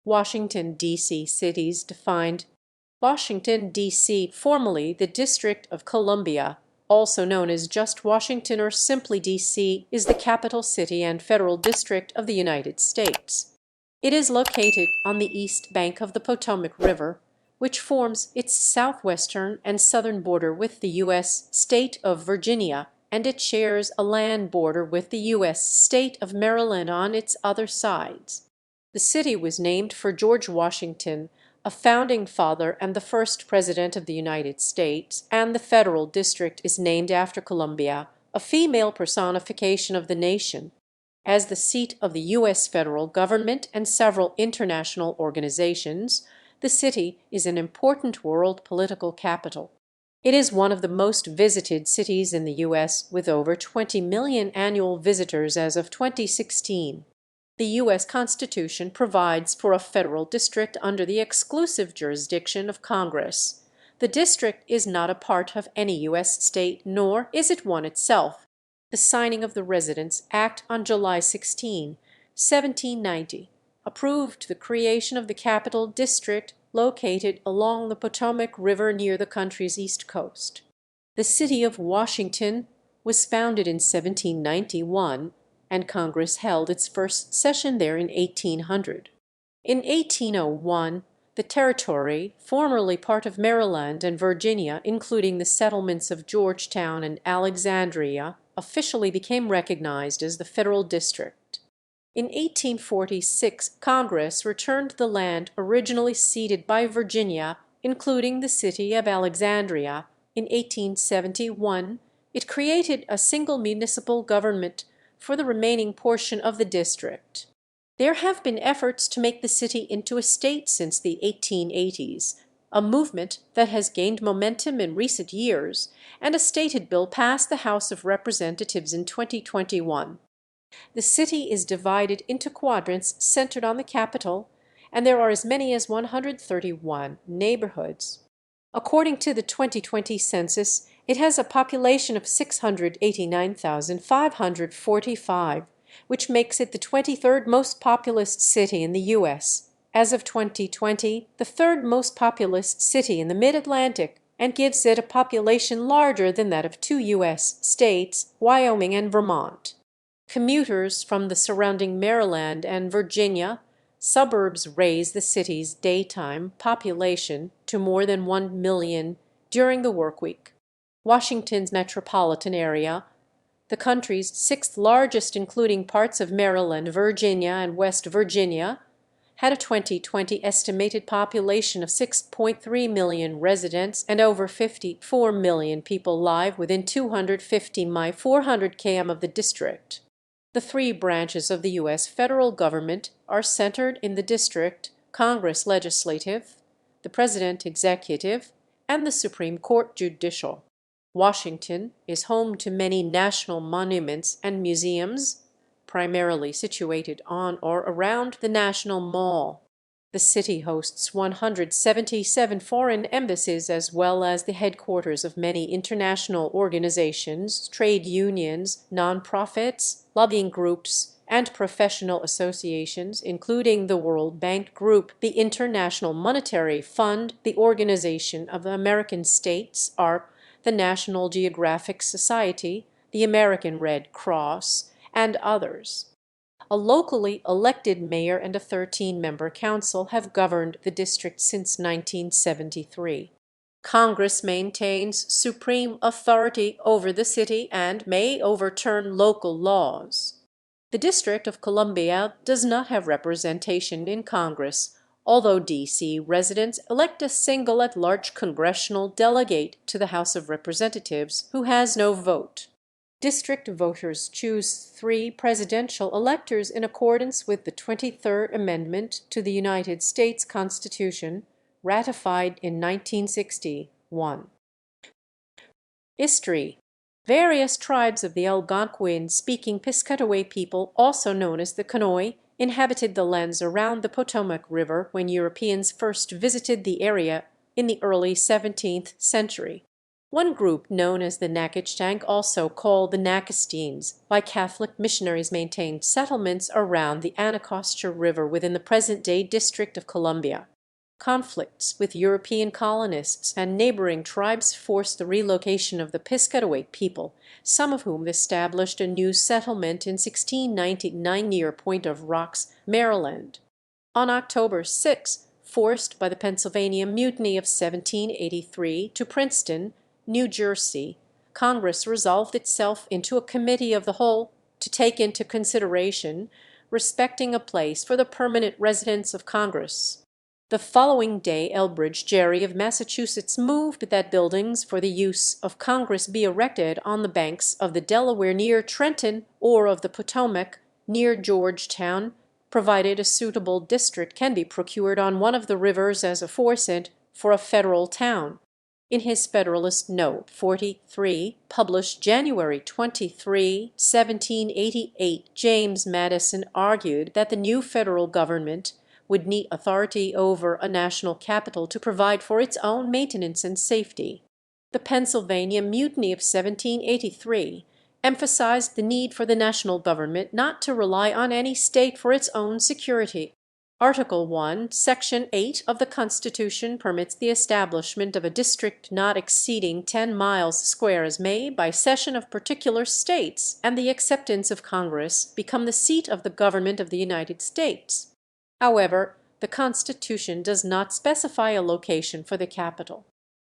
Washington, D.C. cities defined. Washington, D.C., formerly the District of Columbia, also known as just Washington or simply D.C., is the capital city and federal district of the United States. It is located on the east bank of the Potomac River, which forms its southwestern and southern border with the U.S. state of Virginia, and it shares a land border with the U.S. state of Maryland on its other sides. The city was named for George Washington, a founding father and the first president of the United States, and the federal district is named after Columbia, a female personification of the nation. As the seat of the U.S. federal government and several international organizations, the city is an important world political capital. It is one of the most visited cities in the U.S., with over 20 million annual visitors as of 2016. The U.S. Constitution provides for a federal district under the exclusive jurisdiction of Congress. The district is not a part of any U.S. state, nor is it one itself. The signing of the Residence Act on July 16, 1790, approved the creation of the Capital District located along the Potomac River near the country's east coast. The city of Washington was founded in 1791, and Congress held its first session there in 1800. In 1801, the territory, formerly part of Maryland and Virginia, including the settlements of Georgetown and Alexandria, officially became recognized as the federal district. In 1846, Congress returned the land originally ceded by Virginia, including the city of Alexandria. In 1871, it created a single municipal government for the remaining portion of the district. There have been efforts to make the city into a state since the 1880s, a movement that has gained momentum in recent years, and a stated bill passed the House of Representatives in 2021. The city is divided into quadrants centered on the capital, and there are as many as 131 neighborhoods. According to the 2020 census, it has a population of 689,545, which makes it the 23rd most populous city in the U.S. As of 2020, the third most populous city in the Mid-Atlantic, and gives it a population larger than that of two U.S. states, Wyoming and Vermont. Commuters from the surrounding Maryland and Virginia suburbs raise the city's daytime population to more than 1 million during the workweek. Washington's metropolitan area, the country's sixth largest including parts of Maryland, Virginia, and West Virginia, had a 2020 estimated population of 6.3 million residents and over 54 million people live within 250 mi 400 km of the district. The three branches of the U.S. federal government are centered in the district: Congress legislative, the President executive, and the Supreme Court judicial. Washington is home to many national monuments and museums, primarily situated on or around the National Mall. The city hosts 177 foreign embassies as well as the headquarters of many international organizations, trade unions, nonprofits, lobbying groups, and professional associations, including the World Bank Group, the International Monetary Fund, the Organization of the American States, ARP, the National Geographic Society, the American Red Cross, and others. A locally elected mayor and a 13-member council have governed the district since 1973. Congress maintains supreme authority over the city and may overturn local laws. The District of Columbia does not have representation in Congress, although D.C. residents elect a single at-large congressional delegate to the House of Representatives who has no vote. District voters choose 3 presidential electors in accordance with the 23rd Amendment to the United States Constitution, ratified in 1961. History. Various tribes of the Algonquin-speaking Piscataway people, also known as the Conoy, inhabited the lands around the Potomac River when Europeans first visited the area in the early 17th century. One group, known as the Nakechtank, also called the Nakastines, by Catholic missionaries maintained settlements around the Anacostia River within the present-day District of Columbia. Conflicts with European colonists and neighboring tribes forced the relocation of the Piscataway people, some of whom established a new settlement in 1699 near Point of Rocks, Maryland. On October 6, forced by the Pennsylvania Mutiny of 1783 to Princeton, New Jersey, Congress resolved itself into a committee of the whole to take into consideration respecting a place for the permanent residence of Congress. The following day Elbridge Gerry of Massachusetts moved that buildings for the use of Congress be erected on the banks of the Delaware near Trenton or of the Potomac near Georgetown, provided a suitable district can be procured on one of the rivers as aforesaid for a federal town. In his Federalist Note 43, published January 23, 1788, James Madison argued that the new federal government would need authority over a national capital to provide for its own maintenance and safety. The Pennsylvania Mutiny of 1783 emphasized the need for the national government not to rely on any state for its own security. Article 1, Section 8 of the Constitution permits the establishment of a district not exceeding 10 miles square as may, by cession of particular states and the acceptance of Congress, become the seat of the government of the United States. However, the Constitution does not specify a location for the capital.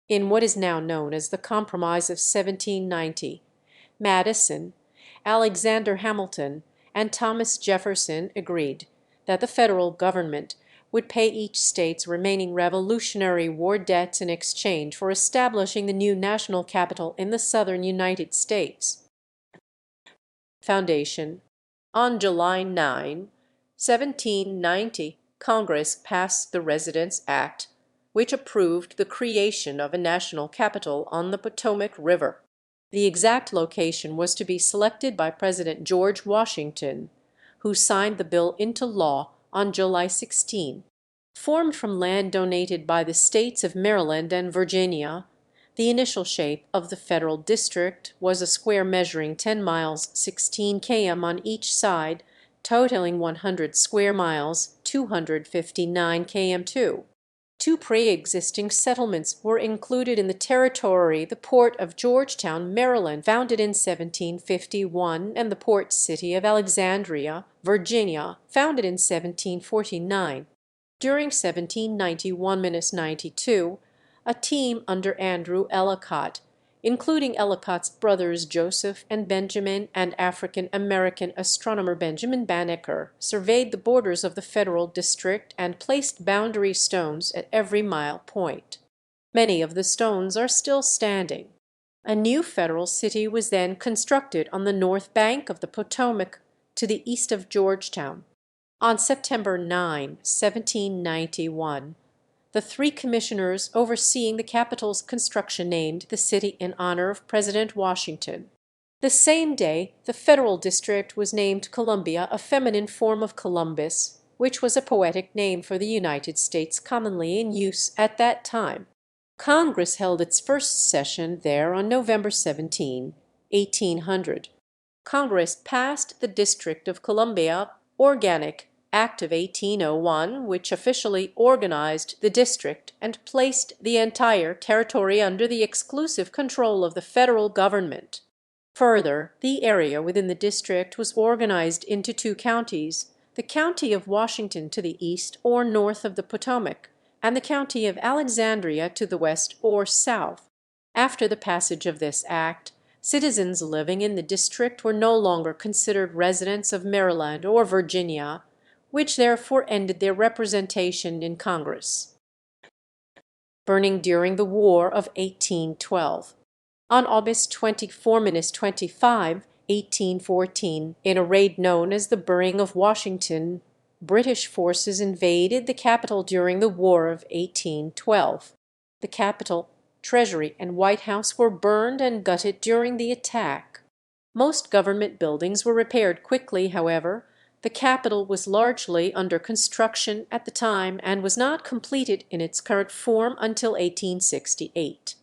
In what is now known as the Compromise of 1790, Madison, Alexander Hamilton, and Thomas Jefferson agreed that the federal government would pay each state's remaining Revolutionary War debts in exchange for establishing the new national capital in the southern United States. Foundation. On July 9, 1790, Congress passed the Residence Act, which approved the creation of a national capital on the Potomac River. The exact location was to be selected by President George Washington, who signed the bill into law on July 16. Formed from land donated by the states of Maryland and Virginia, the initial shape of the federal district was a square measuring 10 miles 16 km on each side, totaling 100 square miles 259 km2. Two pre-existing settlements were included in the territory: the port of Georgetown, Maryland, founded in 1751, and the port city of Alexandria, Virginia, founded in 1749. During 1791–92, a team under Andrew Ellicott, including Ellicott's brothers Joseph and Benjamin and African-American astronomer Benjamin Banneker, surveyed the borders of the federal district and placed boundary stones at every mile point. Many of the stones are still standing. A new federal city was then constructed on the north bank of the Potomac to the east of Georgetown. On September 9, 1791, the three commissioners overseeing the capital's construction named the city in honor of President Washington. The same day, the federal district was named Columbia, a feminine form of Columbus, which was a poetic name for the United States commonly in use at that time. Congress held its first session there on November 17, 1800. Congress passed the District of Columbia Organic Act of 1801, which officially organized the district and placed the entire territory under the exclusive control of the federal government. Further, the area within the district was organized into two counties: the county of Washington to the east or north of the Potomac, and the county of Alexandria to the west or south. After the passage of this act, citizens living in the district were no longer considered residents of Maryland or Virginia, which therefore ended their representation in Congress. Burning during the War of 1812. On August 24–25, 1814, in a raid known as the Burning of Washington, British forces invaded the capital during the War of 1812. The Capitol, Treasury, and White House were burned and gutted during the attack. Most government buildings were repaired quickly, however. The Capitol was largely under construction at the time and was not completed in its current form until 1868.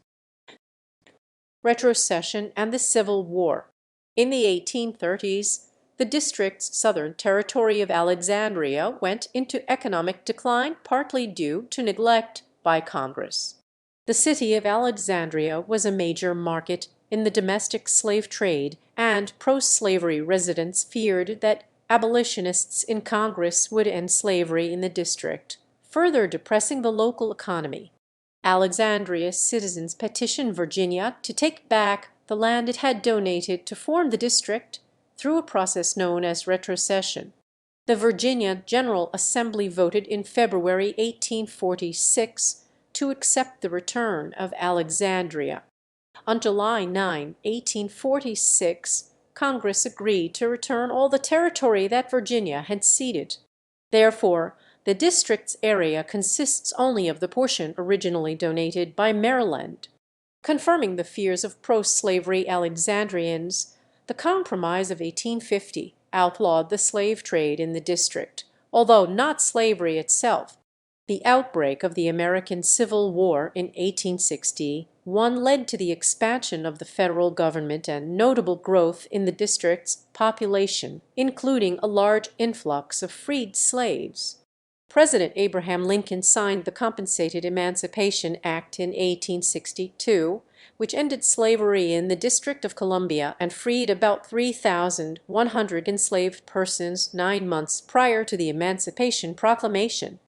retrocession, and the Civil War. In the 1830s, the district's southern territory of Alexandria went into economic decline, partly due to neglect by Congress. The city of Alexandria was a major market in the domestic slave trade, and pro-slavery residents feared that abolitionists in Congress would end slavery in the district, further depressing the local economy. Alexandria citizens petitioned Virginia to take back the land it had donated to form the district through a process known as retrocession. The Virginia General Assembly voted in February 1846 to accept the return of Alexandria. On July 9, 1846, Congress agreed to return all the territory that Virginia had ceded. Therefore, the district's area consists only of the portion originally donated by Maryland. Confirming the fears of pro-slavery Alexandrians, the Compromise of 1850 outlawed the slave trade in the district, although not slavery itself. The outbreak of the American Civil War in 1861 led to the expansion of the federal government and notable growth in the district's population, including a large influx of freed slaves. President Abraham Lincoln signed the Compensated Emancipation Act in 1862, which ended slavery in the District of Columbia and freed about 3,100 enslaved persons 9 months prior to the Emancipation Proclamation.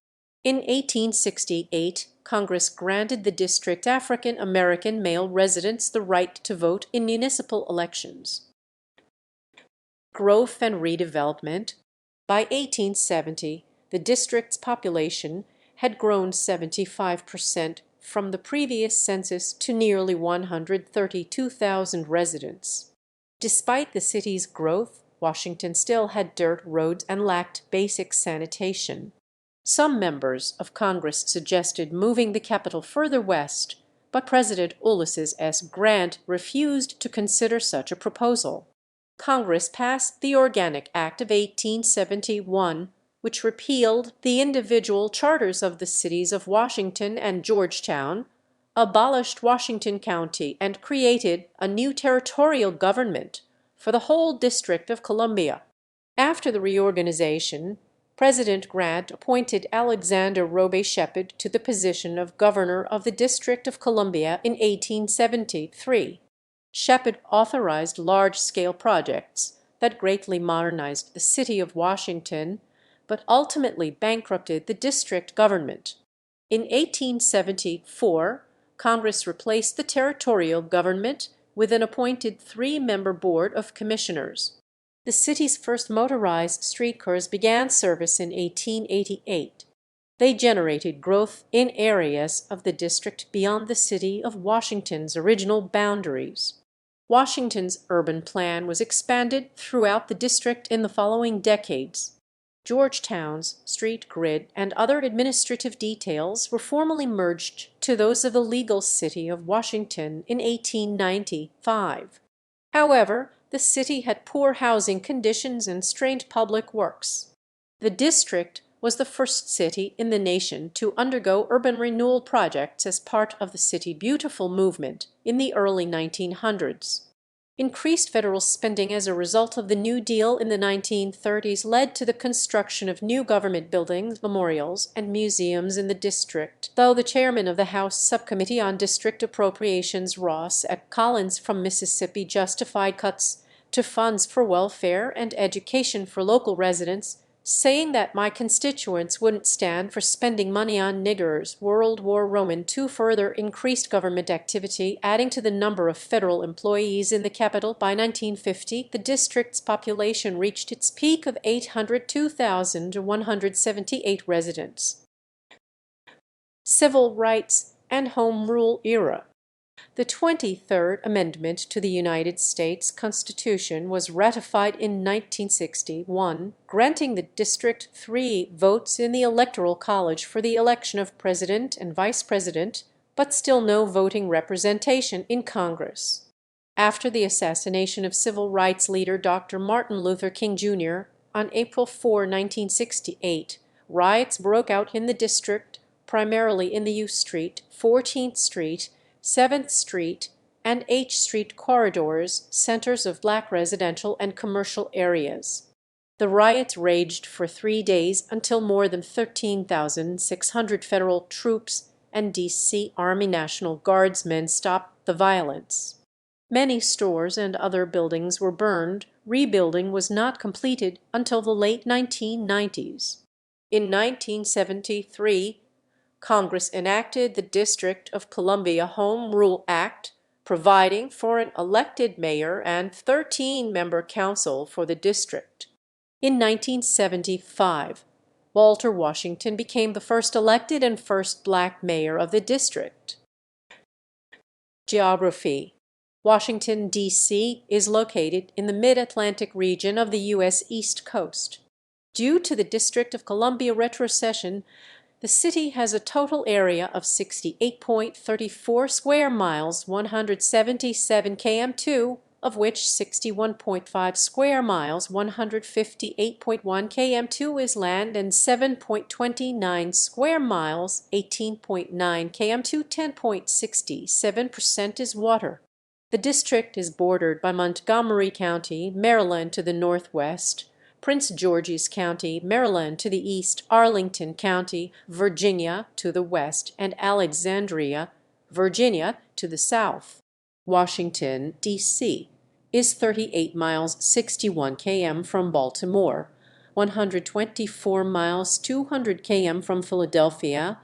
In 1868, Congress granted the district African American male residents the right to vote in municipal elections. Growth and redevelopment. By 1870, the district's population had grown 75% from the previous census to nearly 132,000 residents. Despite the city's growth, Washington still had dirt roads and lacked basic sanitation. Some members of Congress suggested moving the capital further west, but President Ulysses S. Grant refused to consider such a proposal. Congress passed the Organic Act of 1871, which repealed the individual charters of the cities of Washington and Georgetown, abolished Washington County, and created a new territorial government for the whole District of Columbia. After the reorganization, President Grant appointed Alexander Roby Shepard to the position of governor of the District of Columbia in 1873. Shepard authorized large-scale projects that greatly modernized the city of Washington, but ultimately bankrupted the district government. In 1874, Congress replaced the territorial government with an appointed 3-member board of commissioners. The city's first motorized streetcars began service in 1888. They generated growth in areas of the district beyond the city of Washington's original boundaries. Washington's urban plan was expanded throughout the district in the following decades. Georgetown's street grid and other administrative details were formally merged to those of the legal city of Washington in 1895. However, the city had poor housing conditions and strained public works. The district was the first city in the nation to undergo urban renewal projects as part of the City Beautiful movement in the early 1900s. Increased federal spending as a result of the New Deal in the 1930s led to the construction of new government buildings, memorials, and museums in the district, though the chairman of the House Subcommittee on District Appropriations, Ross at Collins from Mississippi, justified cuts to funds for welfare and education for local residents, saying that my constituents wouldn't stand for spending money on niggers. World War II further increased government activity, adding to the number of federal employees in the capital. By 1950, the district's population reached its peak of 802,178 residents. Civil rights and Home Rule era. The 23rd Amendment to the United States Constitution was ratified in 1961, granting the district 3 votes in the Electoral College for the election of president and vice president, but still no voting representation in Congress. After the assassination of civil rights leader Dr. Martin Luther King Jr. on April 4, 1968, riots broke out in the district, primarily in the U Street, 14th Street, 7th Street, and H Street corridors, centers of black residential and commercial areas. The riots raged for 3 days until more than 13,600 federal troops and D.C. Army National Guardsmen stopped the violence. Many stores and other buildings were burned. Rebuilding was not completed until the late 1990s. In 1973, Congress enacted the District of Columbia Home Rule Act, providing for an elected mayor and 13-member council for the district. In 1975, Walter Washington became the first elected and first black mayor of the district. Geography. Washington, D.C. is located in the mid-Atlantic region of the U.S. East Coast. Due to the District of Columbia retrocession, the city has a total area of 68.34 square miles, 177 km2, of which 61.5 square miles, 158.1 km2 is land, and 7.29 square miles, 18.9 km2, 10.67% is water. The district is bordered by Montgomery County, Maryland to the northwest, Prince George's County, Maryland to the east, Arlington County, Virginia to the west, and Alexandria, Virginia to the south. Washington, D.C. is 38 miles 61 km from Baltimore, 124 miles 200 km from Philadelphia,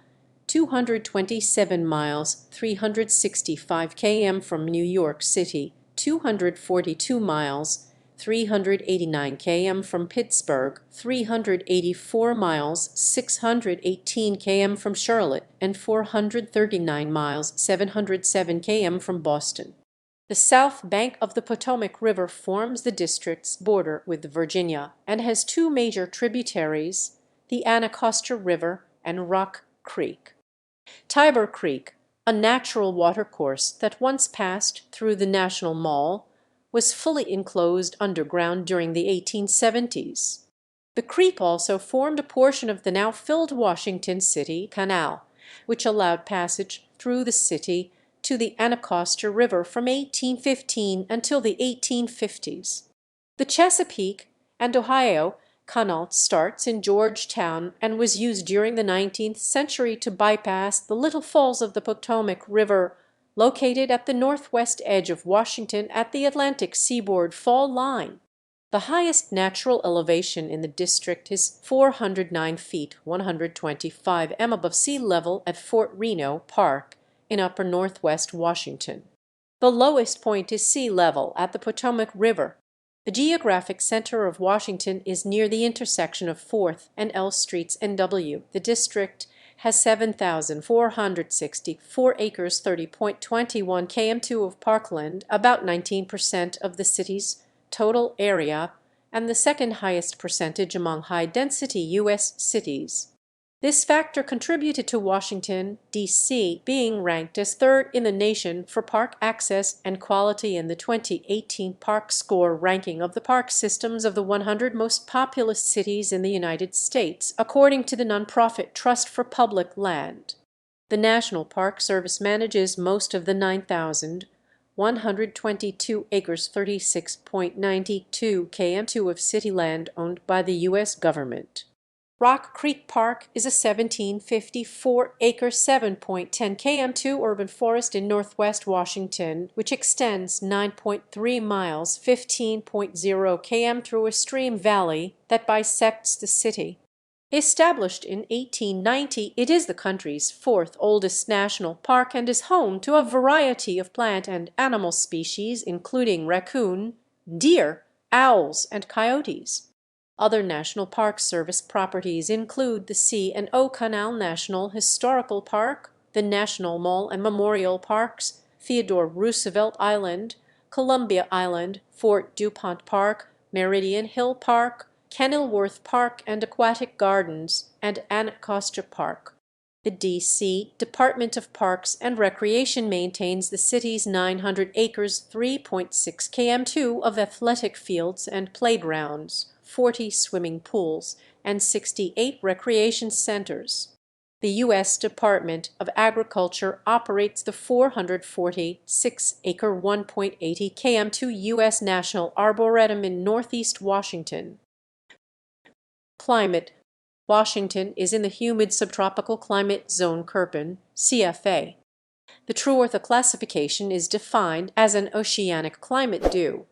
227 miles 365 km from New York City, 242 miles 389 km from Pittsburgh, 384 miles 618 km from Charlotte, and 439 miles 707 km from Boston. The south bank of the Potomac River forms the district's border with Virginia and has two major tributaries, the Anacostia River and Rock Creek. Tiber Creek, a natural watercourse that once passed through the National Mall, was fully enclosed underground during the 1870s. The creek also formed a portion of the now filled Washington City Canal, which allowed passage through the city to the Anacostia River from 1815 until the 1850s. The Chesapeake and Ohio Canal starts in Georgetown and was used during the 19th century to bypass the Little Falls of the Potomac River, located at the northwest edge of Washington at the Atlantic Seaboard Fall Line. The highest natural elevation in the district is 409 feet 125 m above sea level at Fort Reno Park in upper northwest Washington. The lowest point is sea level at the Potomac River. The geographic center of Washington is near the intersection of 4th and L Streets NW. The district has 7,464 acres, 30.21 km2 of parkland, about 19% of the city's total area, and the second highest percentage among high-density U.S. cities. This factor contributed to Washington, D.C. being ranked as third in the nation for park access and quality in the 2018 Park Score ranking of the park systems of the 100 most populous cities in the United States, according to the nonprofit Trust for Public Land. The National Park Service manages most of the 9,122 acres, 36.92 km2 of city land owned by the U.S. government. Rock Creek Park is a 1,754-acre, 7.10 km2 urban forest in northwest Washington, which extends 9.3 miles, 15.0 km through a stream valley that bisects the city. Established in 1890, it is the country's fourth oldest national park and is home to a variety of plant and animal species, including raccoon, deer, owls, and coyotes. Other National Park Service properties include the C&O Canal National Historical Park, the National Mall and Memorial Parks, Theodore Roosevelt Island, Columbia Island, Fort DuPont Park, Meridian Hill Park, Kenilworth Park and Aquatic Gardens, and Anacostia Park. The D.C. Department of Parks and Recreation maintains the city's 900 acres, 3.6 km2 of athletic fields and playgrounds, 40 swimming pools, and 68 recreation centers. The U.S. Department of Agriculture operates the 446-acre 1.80 km2 U.S. National Arboretum in northeast Washington. Climate. Washington is in the humid subtropical climate zone Köppen, CFA. The true orthoclassification is defined as an oceanic climate due.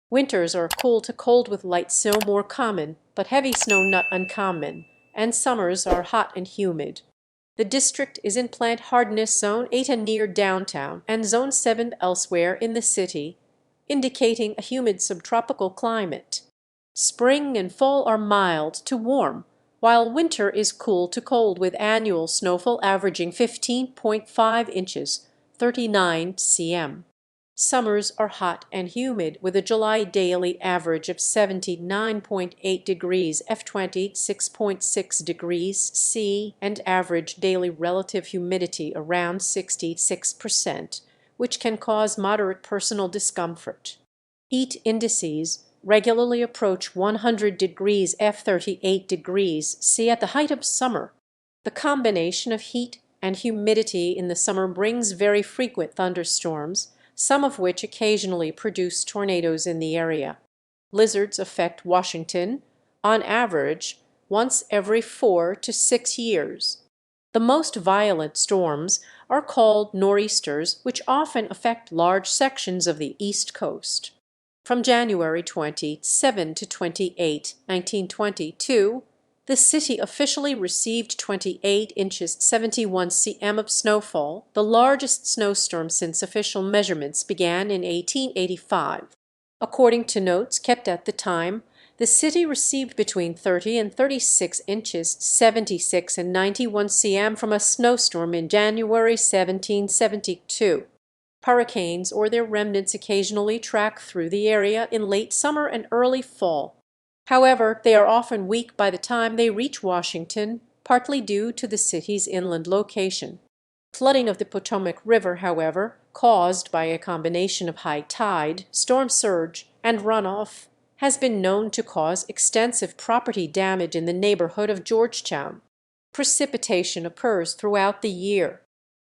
Winters are cool to cold with light snow more common, but heavy snow not uncommon, and summers are hot and humid. The district is in plant hardness zone 8 and near downtown, and zone 7 elsewhere in the city, indicating a humid subtropical climate. Spring and fall are mild to warm, while winter is cool to cold with annual snowfall averaging 15.5 inches, 39 cm. Summers are hot and humid with a July daily average of 79.8 degrees F20, 6.6 degrees C, and average daily relative humidity around 66%, which can cause moderate personal discomfort. Heat indices regularly approach 100 degrees F 38 degrees C at the height of summer. The combination of heat and humidity in the summer brings very frequent thunderstorms, some of which occasionally produce tornadoes in the area. Blizzards affect Washington, on average, once every 4 to 6 years. The most violent storms are called nor'easters, which often affect large sections of the East Coast. From January 27 to 28, 1922, the city officially received 28 inches 71 cm of snowfall, the largest snowstorm since official measurements began in 1885. According to notes kept at the time, the city received between 30 and 36 inches 76 and 91 cm from a snowstorm in January 1772. Hurricanes or their remnants occasionally track through the area in late summer and early fall. However, they are often weak by the time they reach Washington, partly due to the city's inland location. Flooding of the Potomac River, however, caused by a combination of high tide, storm surge, and runoff, has been known to cause extensive property damage in the neighborhood of Georgetown. Precipitation occurs throughout the year.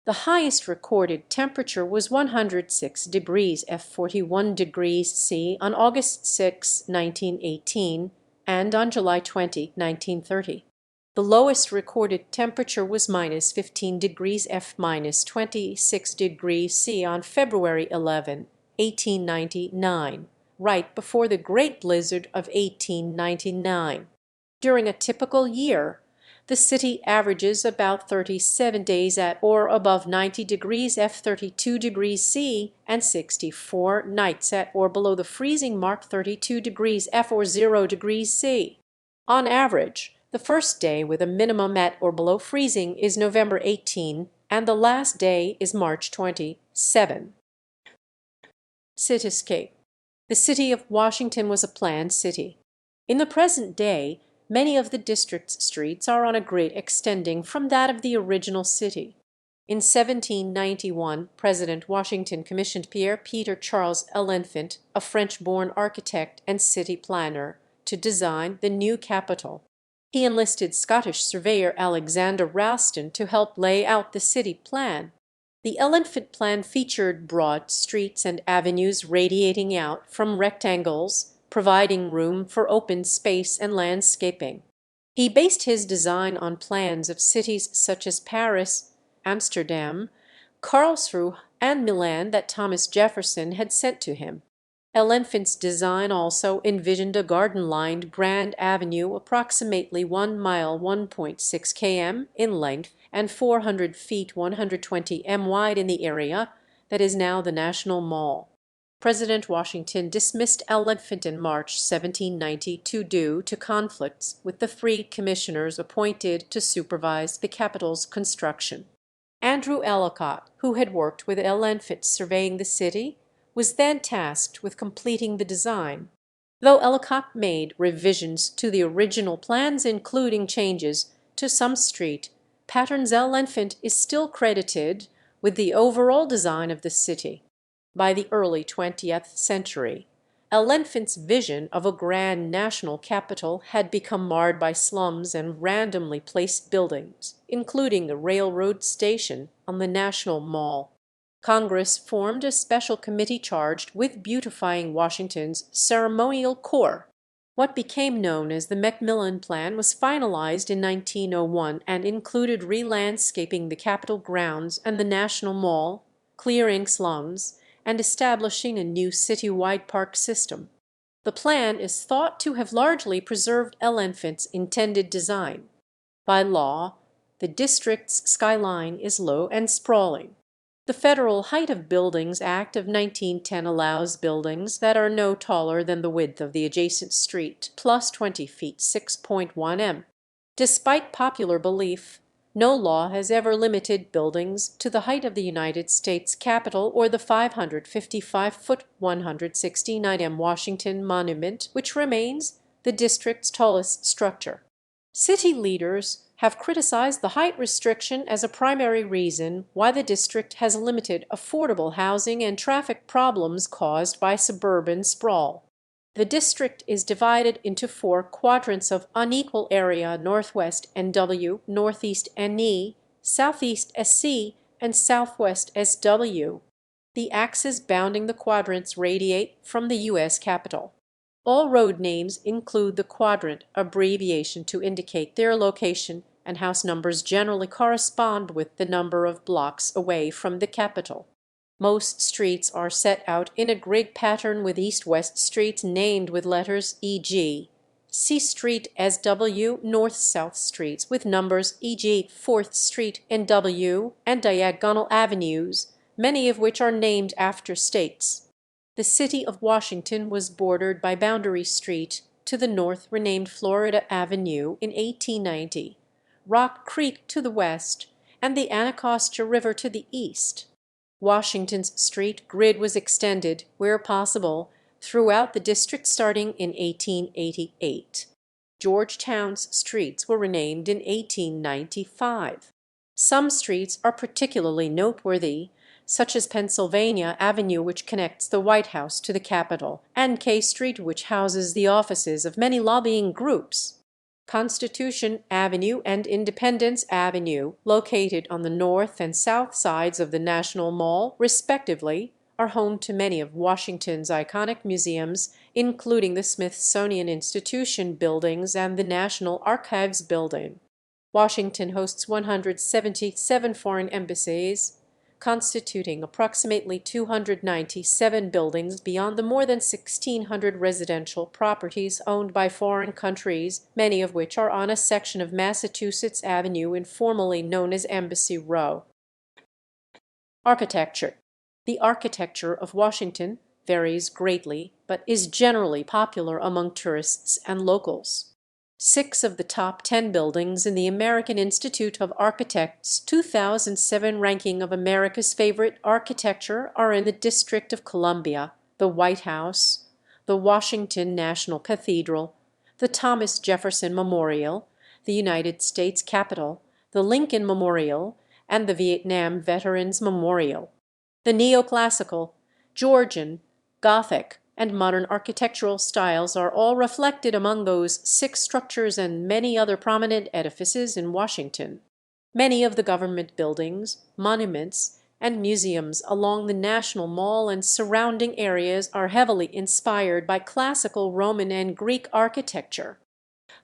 The highest recorded temperature was 106 degrees F 41 degrees C on August 6, 1918, and on July 20, 1930. The lowest recorded temperature was minus 15 degrees F minus 26 degrees C on February 11, 1899, right before the Great Blizzard of 1899. During a typical year, the city averages about 37 days at or above 90 degrees F 32 degrees C and 64 nights at or below the freezing mark 32 degrees F or 0 degrees C. On average, the first day with a minimum at or below freezing is November 18 and the last day is March 27. Cityscape. The city of Washington was a planned city. In the present day, many of the district's streets are on a grid extending from that of the original city. In 1791, President Washington commissioned Pierre-Peter Charles L'Enfant, a French-born architect and city planner, to design the new capital. He enlisted Scottish surveyor Alexander Ralston to help lay out the city plan. The L'Enfant plan featured broad streets and avenues radiating out from rectangles, providing room for open space and landscaping. He based his design on plans of cities such as Paris, Amsterdam, Karlsruhe, and Milan that Thomas Jefferson had sent to him. L'Enfant's design also envisioned a garden-lined Grand Avenue approximately 1 mile 1.6 km in length and 400 feet 120 m wide in the area that is now the National Mall. President Washington dismissed L'Enfant in March 1792 due to conflicts with the 3 commissioners appointed to supervise the Capitol's construction. Andrew Ellicott, who had worked with L'Enfant surveying the city, was then tasked with completing the design. Though Ellicott made revisions to the original plans, including changes to some street patterns, L'Enfant is still credited with the overall design of the city. By the early 20th century, L'Enfant's vision of a grand national capital had become marred by slums and randomly placed buildings, including a railroad station on the National Mall. Congress formed a special committee charged with beautifying Washington's ceremonial core. What became known as the Macmillan Plan was finalized in 1901 and included re-landscaping the Capitol grounds and the National Mall, clearing slums, and establishing a new citywide park system. The plan is thought to have largely preserved L'Enfant's intended design. By law, the district's skyline is low and sprawling. The Federal Height of Buildings Act of 1910 allows buildings that are no taller than the width of the adjacent street plus 20 feet 6.1 m. Despite popular belief, no law has ever limited buildings to the height of the United States Capitol or the 555-foot 169 m Washington Monument, which remains the district's tallest structure. City leaders have criticized the height restriction as a primary reason why the district has limited affordable housing and traffic problems caused by suburban sprawl. The district is divided into 4 quadrants of unequal area: Northwest NW, Northeast NE, Southeast SC, and Southwest SW. The axes bounding the quadrants radiate from the U.S. Capitol. All road names include the quadrant abbreviation to indicate their location, and house numbers generally correspond with the number of blocks away from the Capitol. Most streets are set out in a grid pattern with east-west streets named with letters, e.g. C Street SW, north-south streets with numbers, e.g. 4th Street NW, and diagonal avenues, many of which are named after states. The city of Washington was bordered by Boundary Street, to the north renamed Florida Avenue in 1890, Rock Creek to the west, and the Anacostia River to the east. Washington's street grid was extended, where possible, throughout the district starting in 1888. Georgetown's streets were renamed in 1895. Some streets are particularly noteworthy, such as Pennsylvania Avenue, which connects the White House to the Capitol, and K Street, which houses the offices of many lobbying groups. Constitution Avenue and Independence Avenue, located on the north and south sides of the National Mall, respectively, are home to many of Washington's iconic museums, including the Smithsonian Institution buildings and the National Archives building. Washington hosts 177 foreign embassies, constituting approximately 297 buildings beyond the more than 1,600 residential properties owned by foreign countries, many of which are on a section of Massachusetts Avenue informally known as Embassy Row. Architecture. The architecture of Washington varies greatly, but is generally popular among tourists and locals. 6 of the top 10 buildings in the American Institute of Architects' 2007 ranking of America's favorite architecture are in the District of Columbia: the White House, the Washington National Cathedral, the Thomas Jefferson Memorial, the United States Capitol, the Lincoln Memorial, and the Vietnam Veterans Memorial. The neoclassical, Georgian, Gothic, and modern architectural styles are all reflected among those 6 structures and many other prominent edifices in Washington. Many of the government buildings, monuments, and museums along the National Mall and surrounding areas are heavily inspired by classical Roman and Greek architecture.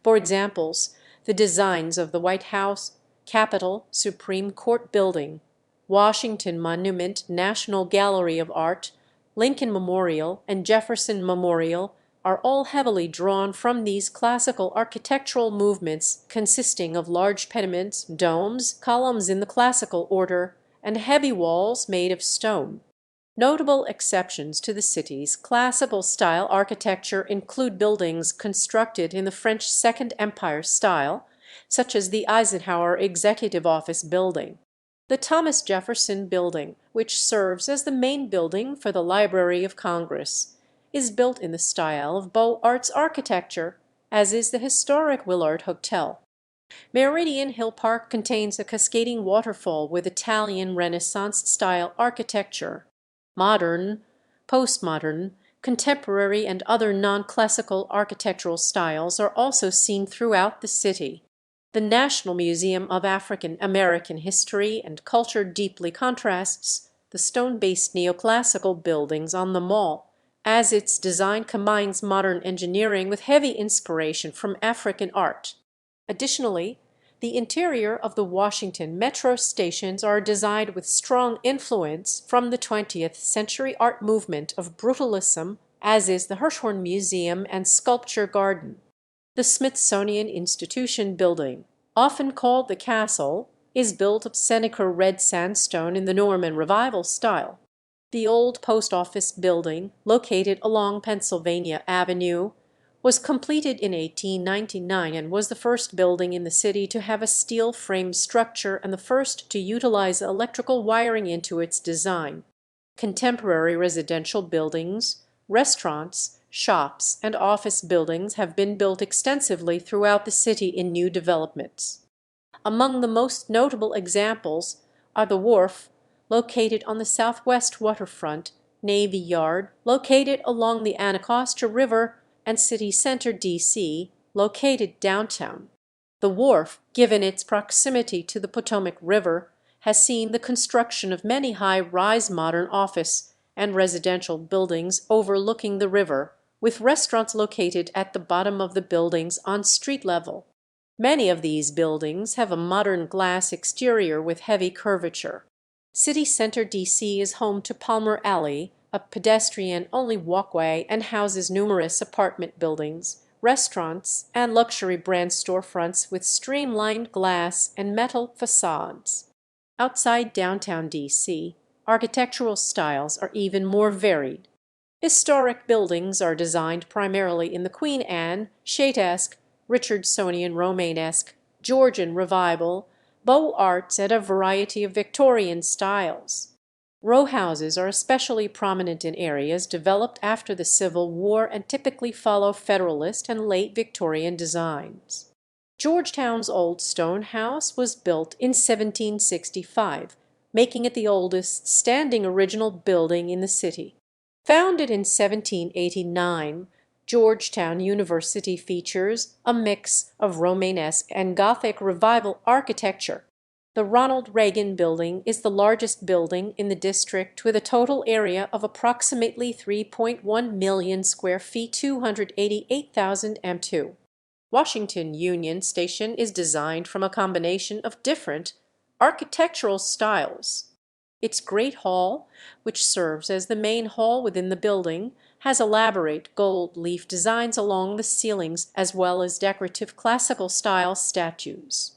For examples, the designs of the White House, Capitol, Supreme Court Building, Washington Monument, National Gallery of Art, Lincoln Memorial, and Jefferson Memorial are all heavily drawn from these classical architectural movements, consisting of large pediments, domes, columns in the classical order, and heavy walls made of stone. Notable exceptions to the city's classical style architecture include buildings constructed in the French Second Empire style, such as the Eisenhower Executive Office Building. The Thomas Jefferson Building, which serves as the main building for the Library of Congress, is built in the style of Beaux Arts architecture, as is the historic Willard Hotel. Meridian Hill Park contains a cascading waterfall with Italian Renaissance-style architecture. Modern, postmodern, Contemporary and other non-classical architectural styles are also seen throughout the city. The National Museum of African American History and Culture deeply contrasts the stone-based neoclassical buildings on the Mall, as its design combines modern engineering with heavy inspiration from African art. Additionally, the interior of the Washington Metro stations are designed with strong influence from the 20th century art movement of Brutalism, as is the Hirshhorn Museum and Sculpture Garden. The Smithsonian Institution building, often called the Castle, is built of Seneca red sandstone in the Norman Revival style. The old post office building, located along Pennsylvania Avenue, was completed in 1899 and was the first building in the city to have a steel frame structure and the first to utilize electrical wiring into its design. Contemporary residential buildings, restaurants, shops, and office buildings have been built extensively throughout the city in new developments. Among the most notable examples are the Wharf, located on the southwest waterfront, Navy Yard, located along the Anacostia River, and City Center, D.C., located downtown. The Wharf, given its proximity to the Potomac River, has seen the construction of many high-rise modern office and residential buildings overlooking the river, with restaurants located at the bottom of the buildings on street level. Many of these buildings have a modern glass exterior with heavy curvature. City Center, D.C. is home to Palmer Alley, a pedestrian-only walkway, and houses numerous apartment buildings, restaurants, and luxury brand storefronts with streamlined glass and metal facades. Outside downtown D.C., architectural styles are even more varied. Historic buildings are designed primarily in the Queen Anne, Chaytesque, Richardsonian Romanesque, Georgian Revival, Beaux Arts, and a variety of Victorian styles. Row houses are especially prominent in areas developed after the Civil War and typically follow Federalist and late Victorian designs. Georgetown's Old Stone House was built in 1765, making it the oldest standing original building in the city. Founded in 1789, Georgetown University features a mix of Romanesque and Gothic Revival architecture. The Ronald Reagan Building is the largest building in the district with a total area of approximately 3.1 million square feet, 288,000 m2. Washington Union Station is designed from a combination of different architectural styles. Its Great Hall, which serves as the main hall within the building, has elaborate gold leaf designs along the ceilings as well as decorative classical-style statues.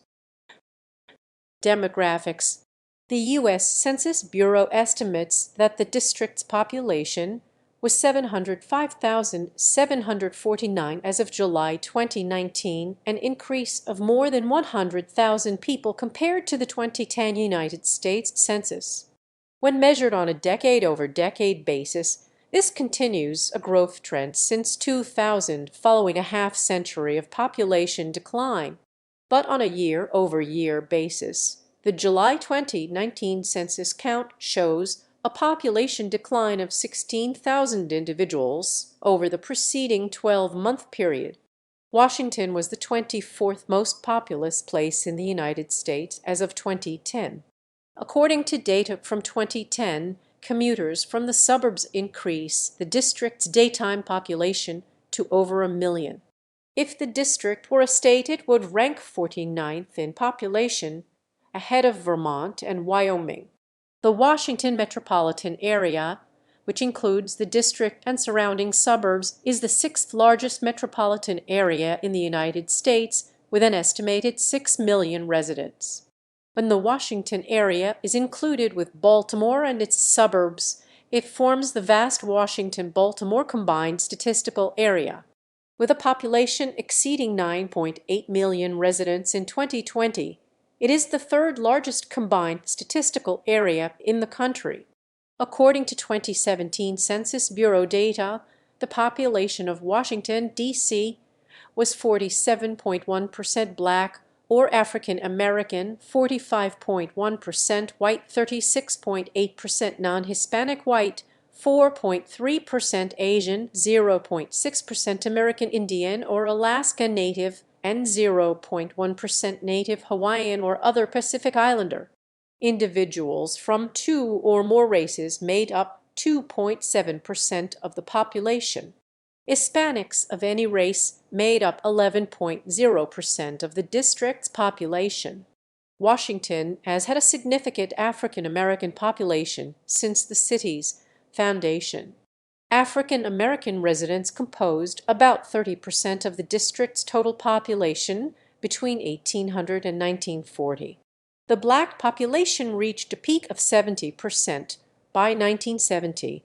Demographics. The U.S. Census Bureau estimates that the district's population was 705,749 as of July 2019, an increase of more than 100,000 people compared to the 2010 United States Census. When measured on a decade-over-decade basis, this continues a growth trend since 2000 following a half-century of population decline. But on a year-over-year basis, the July 2019 census count shows a population decline of 16,000 individuals over the preceding 12-month period. Washington was the 24th most populous place in the United States as of 2010. According to data from 2010, commuters from the suburbs increase the district's daytime population to over 1 million. If the district were a state, it would rank 49th in population, ahead of Vermont and Wyoming. The Washington metropolitan area, which includes the district and surrounding suburbs, is the sixth largest metropolitan area in the United States, with an estimated 6 million residents. When the Washington area is included with Baltimore and its suburbs, it forms the vast Washington-Baltimore combined statistical area. With a population exceeding 9.8 million residents in 2020, it is the third largest combined statistical area in the country. According to 2017 Census Bureau data, the population of Washington, D.C. was 47.1% Black or African American, 45.1% white, 36.8% non-Hispanic white, 4.3% Asian, 0.6% American Indian or Alaska Native, and 0.1% Native Hawaiian or other Pacific Islander. Individuals from two or more races made up 2.7% of the population. Hispanics of any race made up 11.0% of the district's population. Washington has had a significant African American population since the city's foundation. African American residents composed about 30% of the district's total population between 1800 and 1940. The black population reached a peak of 70% by 1970,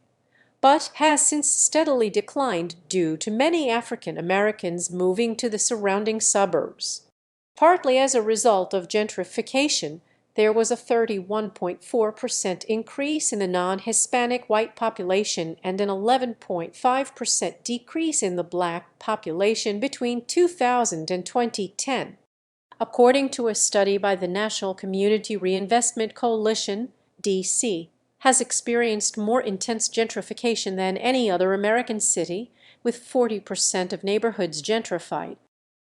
but has since steadily declined due to many African Americans moving to the surrounding suburbs. Partly as a result of gentrification, there was a 31.4% increase in the non-Hispanic white population and an 11.5% decrease in the black population between 2000 and 2010. According to a study by the National Community Reinvestment Coalition, D.C. has experienced more intense gentrification than any other American city, with 40% of neighborhoods gentrified.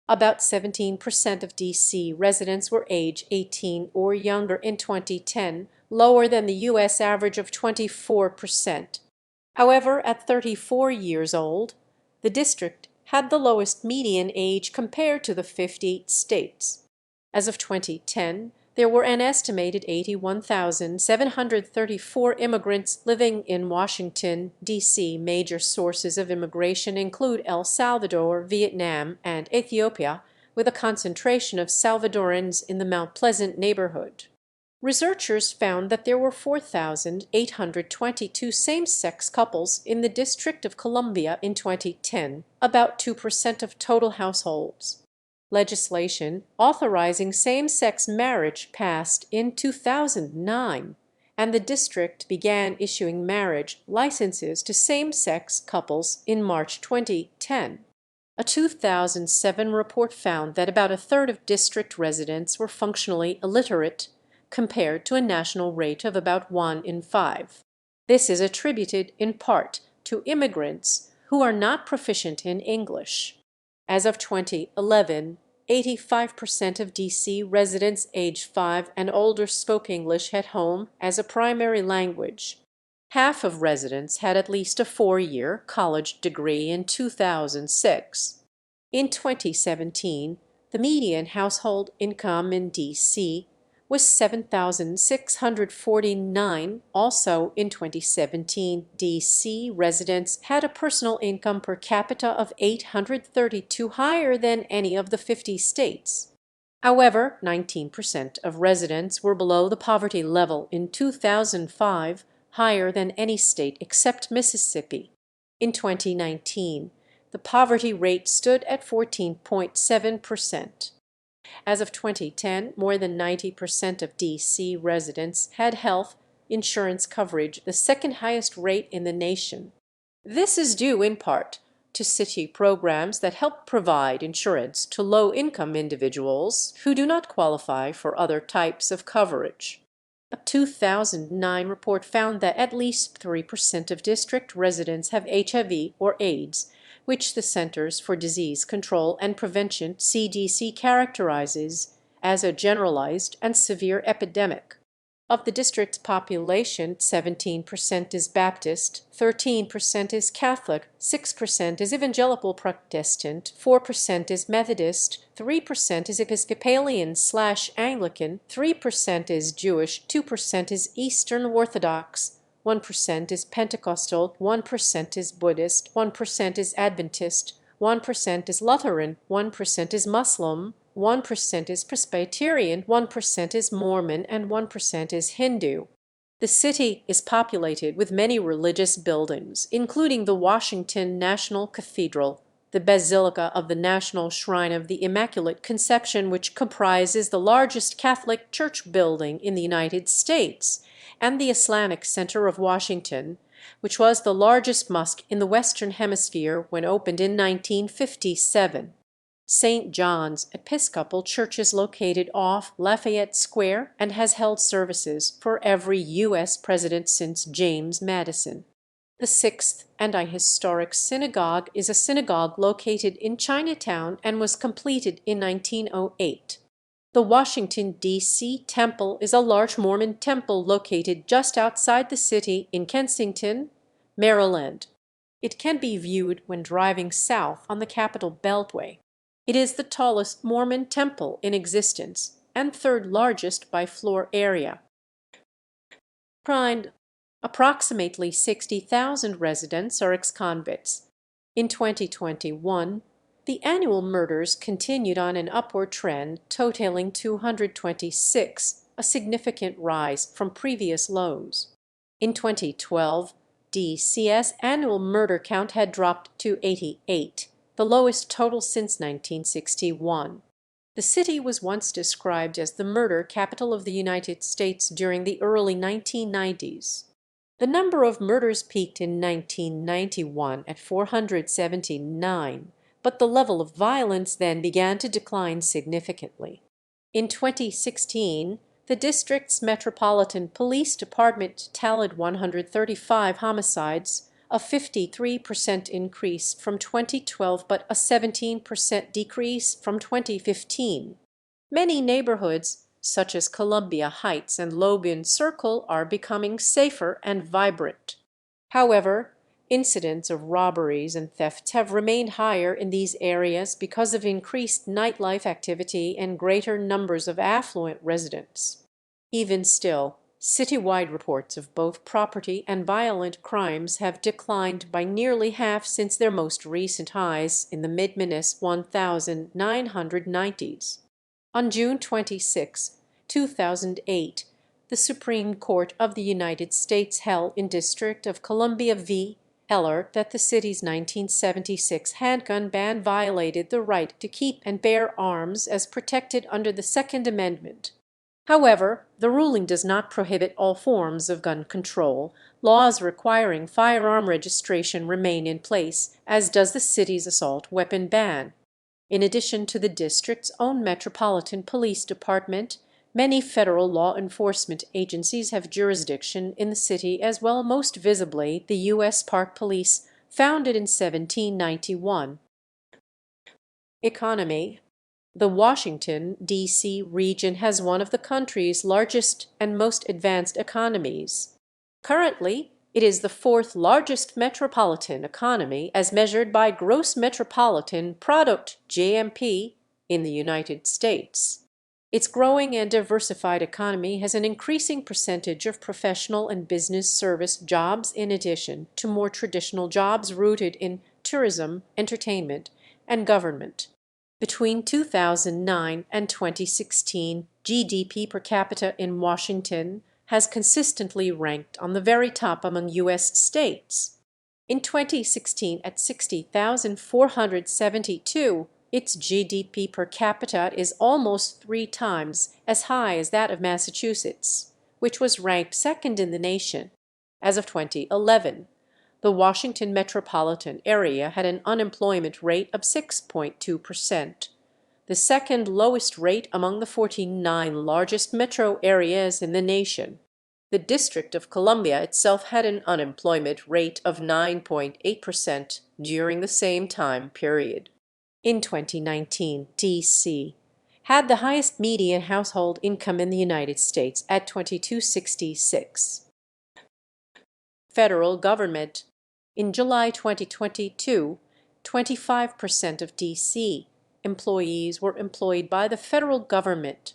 About 17% of D.C. residents were age 18 or younger in 2010, lower than the U.S. average of 24%. However, at 34 years old, the district had the lowest median age compared to the 50 states. As of 2010, there were an estimated 81,734 immigrants living in Washington, D.C. Major sources of immigration include El Salvador, Vietnam, and Ethiopia, with a concentration of Salvadorans in the Mount Pleasant neighborhood. Researchers found that there were 4,822 same-sex couples in the District of Columbia in 2010, about 2% of total households. Legislation authorizing same-sex marriage passed in 2009, and the district began issuing marriage licenses to same-sex couples in March 2010. A 2007 report found that about a third of district residents were functionally illiterate, compared to a national rate of about 1 in 5. This is attributed in part to immigrants who are not proficient in English. As of 2011, 85% of D.C. residents age 5 and older spoke English at home as a primary language. Half of residents had at least a 4-year college degree in 2006. In 2017, the median household income in D.C. was $7,649. Also in 2017, D.C. residents had a personal income per capita of $832, higher than any of the 50 states. However, 19% of residents were below the poverty level in 2005, higher than any state except Mississippi. In 2019, the poverty rate stood at 14.7%. As of 2010, more than 90% of D.C. residents had health insurance coverage, the second highest rate in the nation. This is due in part to city programs that help provide insurance to low-income individuals who do not qualify for other types of coverage. A 2009 report found that at least 3% of district residents have HIV or AIDS, which the Centers for Disease Control and Prevention (CDC) characterizes as a generalized and severe epidemic. Of the district's population, 17% is Baptist, 13% is Catholic, 6% is Evangelical Protestant, 4% is Methodist, 3% is Episcopalian/Anglican, 3% is Jewish, 2% is Eastern Orthodox, 1% is Pentecostal, 1% is Buddhist, 1% is Adventist, 1% is Lutheran, 1% is Muslim, 1% is Presbyterian, 1% is Mormon, and 1% is Hindu. The city is populated with many religious buildings, including the Washington National Cathedral, the Basilica of the National Shrine of the Immaculate Conception, which comprises the largest Catholic church building in the United States, and the Islamic Center of Washington, which was the largest mosque in the Western Hemisphere when opened in 1957. St. John's Episcopal Church is located off Lafayette Square and has held services for every U.S. president since James Madison. The Sixth Anti-Historic Synagogue is a synagogue located in Chinatown and was completed in 1908. The Washington, D.C. Temple is a large Mormon temple located just outside the city in Kensington, Maryland. It can be viewed when driving south on the Capitol Beltway. It is the tallest Mormon temple in existence and third largest by floor area. Approximately 60,000 residents are ex-convicts. In 2021, the annual murders continued on an upward trend, totaling 226, a significant rise from previous lows. In 2012, DC's annual murder count had dropped to 88, the lowest total since 1961. The city was once described as the murder capital of the United States during the early 1990s. The number of murders peaked in 1991 at 479, but the level of violence then began to decline significantly. In 2016, the district's Metropolitan Police Department tallied 135 homicides, a 53% increase from 2012 but a 17% decrease from 2015. Many neighborhoods, such as Columbia Heights and Logan Circle, are becoming safer and vibrant. However, incidents of robberies and thefts have remained higher in these areas because of increased nightlife activity and greater numbers of affluent residents. Even still, citywide reports of both property and violent crimes have declined by nearly half since their most recent highs in the mid-1990s. On June 26, 2008, the Supreme Court of the United States held in District of Columbia v. Heller that the city's 1976 handgun ban violated the right to keep and bear arms as protected under the Second Amendment. However, the ruling does not prohibit all forms of gun control. Laws requiring firearm registration remain in place, as does the city's assault weapon ban. In addition to the district's own Metropolitan Police Department, many federal law enforcement agencies have jurisdiction in the city as well, most visibly the U.S. Park Police, founded in 1791. Economy. The Washington, D.C. region has one of the country's largest and most advanced economies. Currently, it is the fourth largest metropolitan economy as measured by Gross Metropolitan Product (GMP) in the United States. Its growing and diversified economy has an increasing percentage of professional and business service jobs in addition to more traditional jobs rooted in tourism, entertainment, and government. Between 2009 and 2016, GDP per capita in Washington has consistently ranked on the very top among U.S. states. In 2016, at $60,472, its GDP per capita is almost 3 times as high as that of Massachusetts, which was ranked second in the nation. As of 2011, the Washington metropolitan area had an unemployment rate of 6.2%, the second lowest rate among the 49 largest metro areas in the nation. The District of Columbia itself had an unemployment rate of 9.8% during the same time period. In 2019, D.C. had the highest median household income in the United States at $2,266. Federal government. In July 2022, 25% of D.C. employees were employed by the federal government.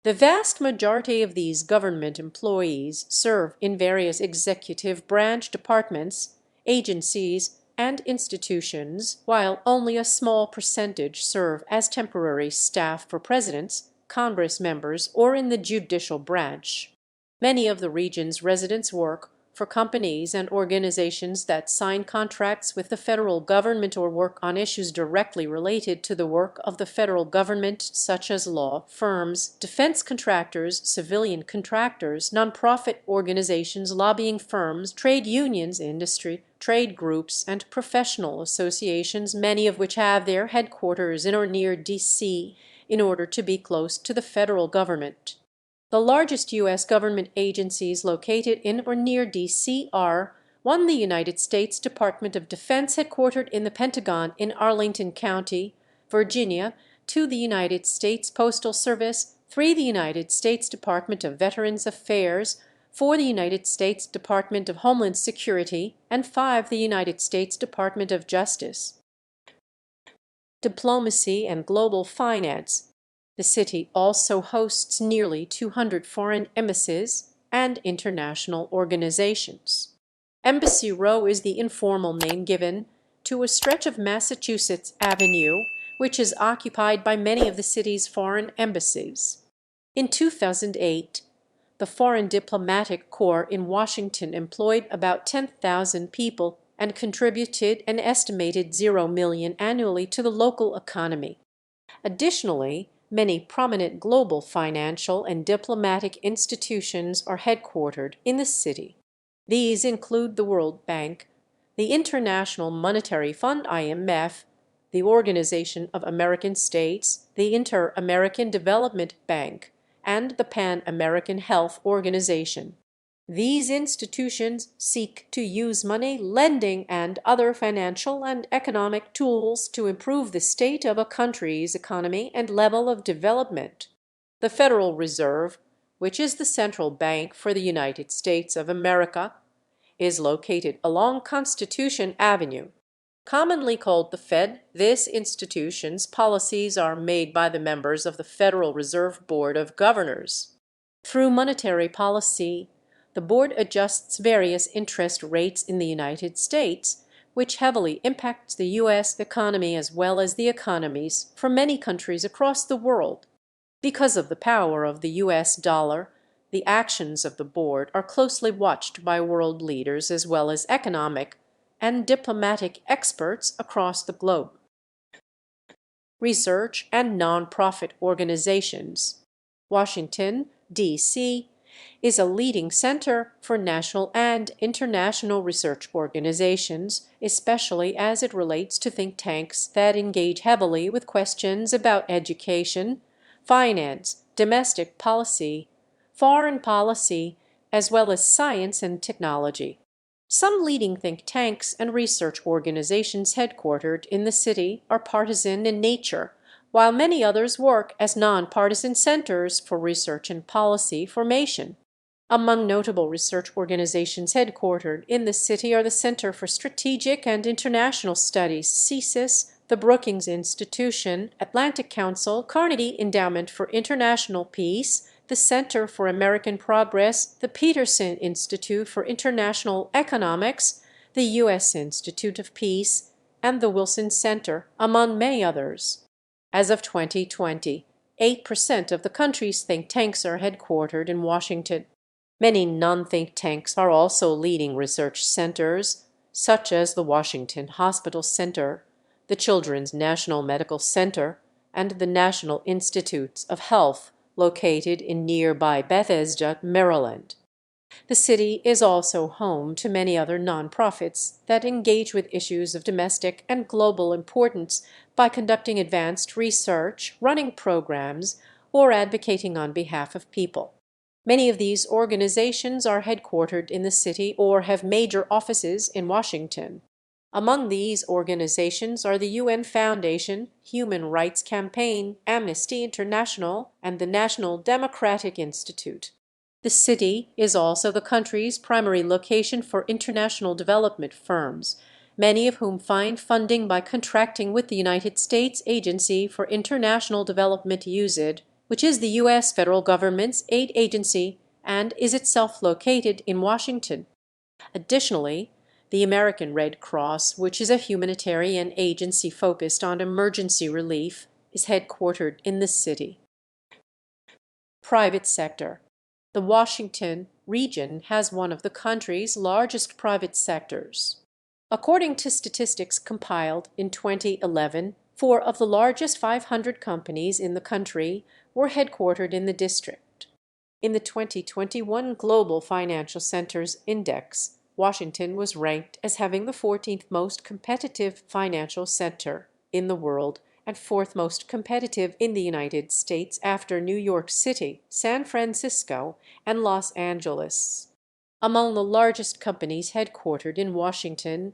The vast majority of these government employees serve in various executive branch departments, agencies, and institutions, while only a small percentage serve as temporary staff for presidents, Congress members, or in the judicial branch. Many of the region's residents work for companies and organizations that sign contracts with the federal government or work on issues directly related to the work of the federal government, such as law firms, defense contractors, civilian contractors, nonprofit organizations, lobbying firms, trade unions, industry, trade groups, and professional associations, many of which have their headquarters in or near D.C. in order to be close to the federal government. The largest U.S. government agencies located in or near D.C. are 1. The United States Department of Defense, headquartered in the Pentagon in Arlington County, Virginia. 2. The United States Postal Service. 3. The United States Department of Veterans Affairs. 4. The United States Department of Homeland Security. And 5. The United States Department of Justice. Diplomacy and global finance. The city also hosts nearly 200 foreign embassies and international organizations. Embassy Row is the informal name given to a stretch of Massachusetts Avenue, which is occupied by many of the city's foreign embassies. In 2008, the Foreign Diplomatic Corps in Washington employed about 10,000 people and contributed an estimated $0 million annually to the local economy. Additionally, many prominent global financial and diplomatic institutions are headquartered in the city. These include the World Bank, the International Monetary Fund (IMF), the Organization of American States, the Inter-American Development Bank, and the Pan-American Health Organization. These institutions seek to use money, lending, and other financial and economic tools to improve the state of a country's economy and level of development. The Federal Reserve, which is the central bank for the United States of America, is located along Constitution Avenue. Commonly called the Fed, this institution's policies are made by the members of the Federal Reserve Board of Governors. Through monetary policy, the board adjusts various interest rates in the United States, which heavily impacts the U.S. economy as well as the economies for many countries across the world. Because of the power of the U.S. dollar, the actions of the board are closely watched by world leaders as well as economic and diplomatic experts across the globe. Research and nonprofit organizations. Washington, D.C., is a leading center for national and international research organizations, especially as it relates to think tanks that engage heavily with questions about education, finance, domestic policy, foreign policy, as well as science and technology. Some leading think tanks and research organizations headquartered in the city are partisan in nature, while many others work as nonpartisan centers for research and policy formation. Among notable research organizations headquartered in the city are the Center for Strategic and International Studies, CSIS, the Brookings Institution, Atlantic Council, Carnegie Endowment for International Peace, the Center for American Progress, the Peterson Institute for International Economics, the U.S. Institute of Peace, and the Wilson Center, among many others. As of 2020, 8% of the country's think tanks are headquartered in Washington. Many non-think tanks are also leading research centers, such as the Washington Hospital Center, the Children's National Medical Center, and the National Institutes of Health, located in nearby Bethesda, Maryland. The city is also home to many other nonprofits that engage with issues of domestic and global importance by conducting advanced research, running programs, or advocating on behalf of people. Many of these organizations are headquartered in the city or have major offices in Washington. Among these organizations are the UN Foundation, Human Rights Campaign, Amnesty International, and the National Democratic Institute. The city is also the country's primary location for international development firms, many of whom find funding by contracting with the United States Agency for International Development USAID, which is the U.S. federal government's aid agency and is itself located in Washington. Additionally, the American Red Cross, which is a humanitarian agency focused on emergency relief, is headquartered in the city. Private sector. The Washington region has one of the country's largest private sectors. According to statistics compiled in 2011, 4 of the largest 500 companies in the country were headquartered in the district. In the 2021 Global Financial Centers Index, Washington was ranked as having the 14th most competitive financial center in the world and 4th most competitive in the United States after New York City, San Francisco, and Los Angeles. Among the largest companies headquartered in Washington,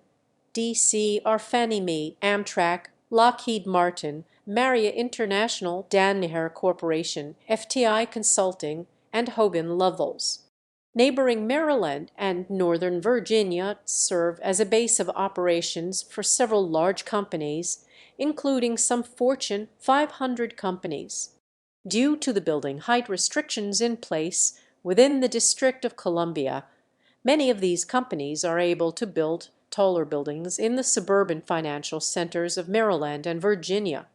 D.C. are Fannie Mae, Amtrak, Lockheed Martin, Marriott International, Danaher Corporation, FTI Consulting, and Hogan Lovells. Neighboring Maryland and Northern Virginia serve as a base of operations for several large companies, including some Fortune 500 companies. Due to the building height restrictions in place within the District of Columbia, many of these companies are able to build taller buildings in the suburban financial centers of Maryland and Virginia.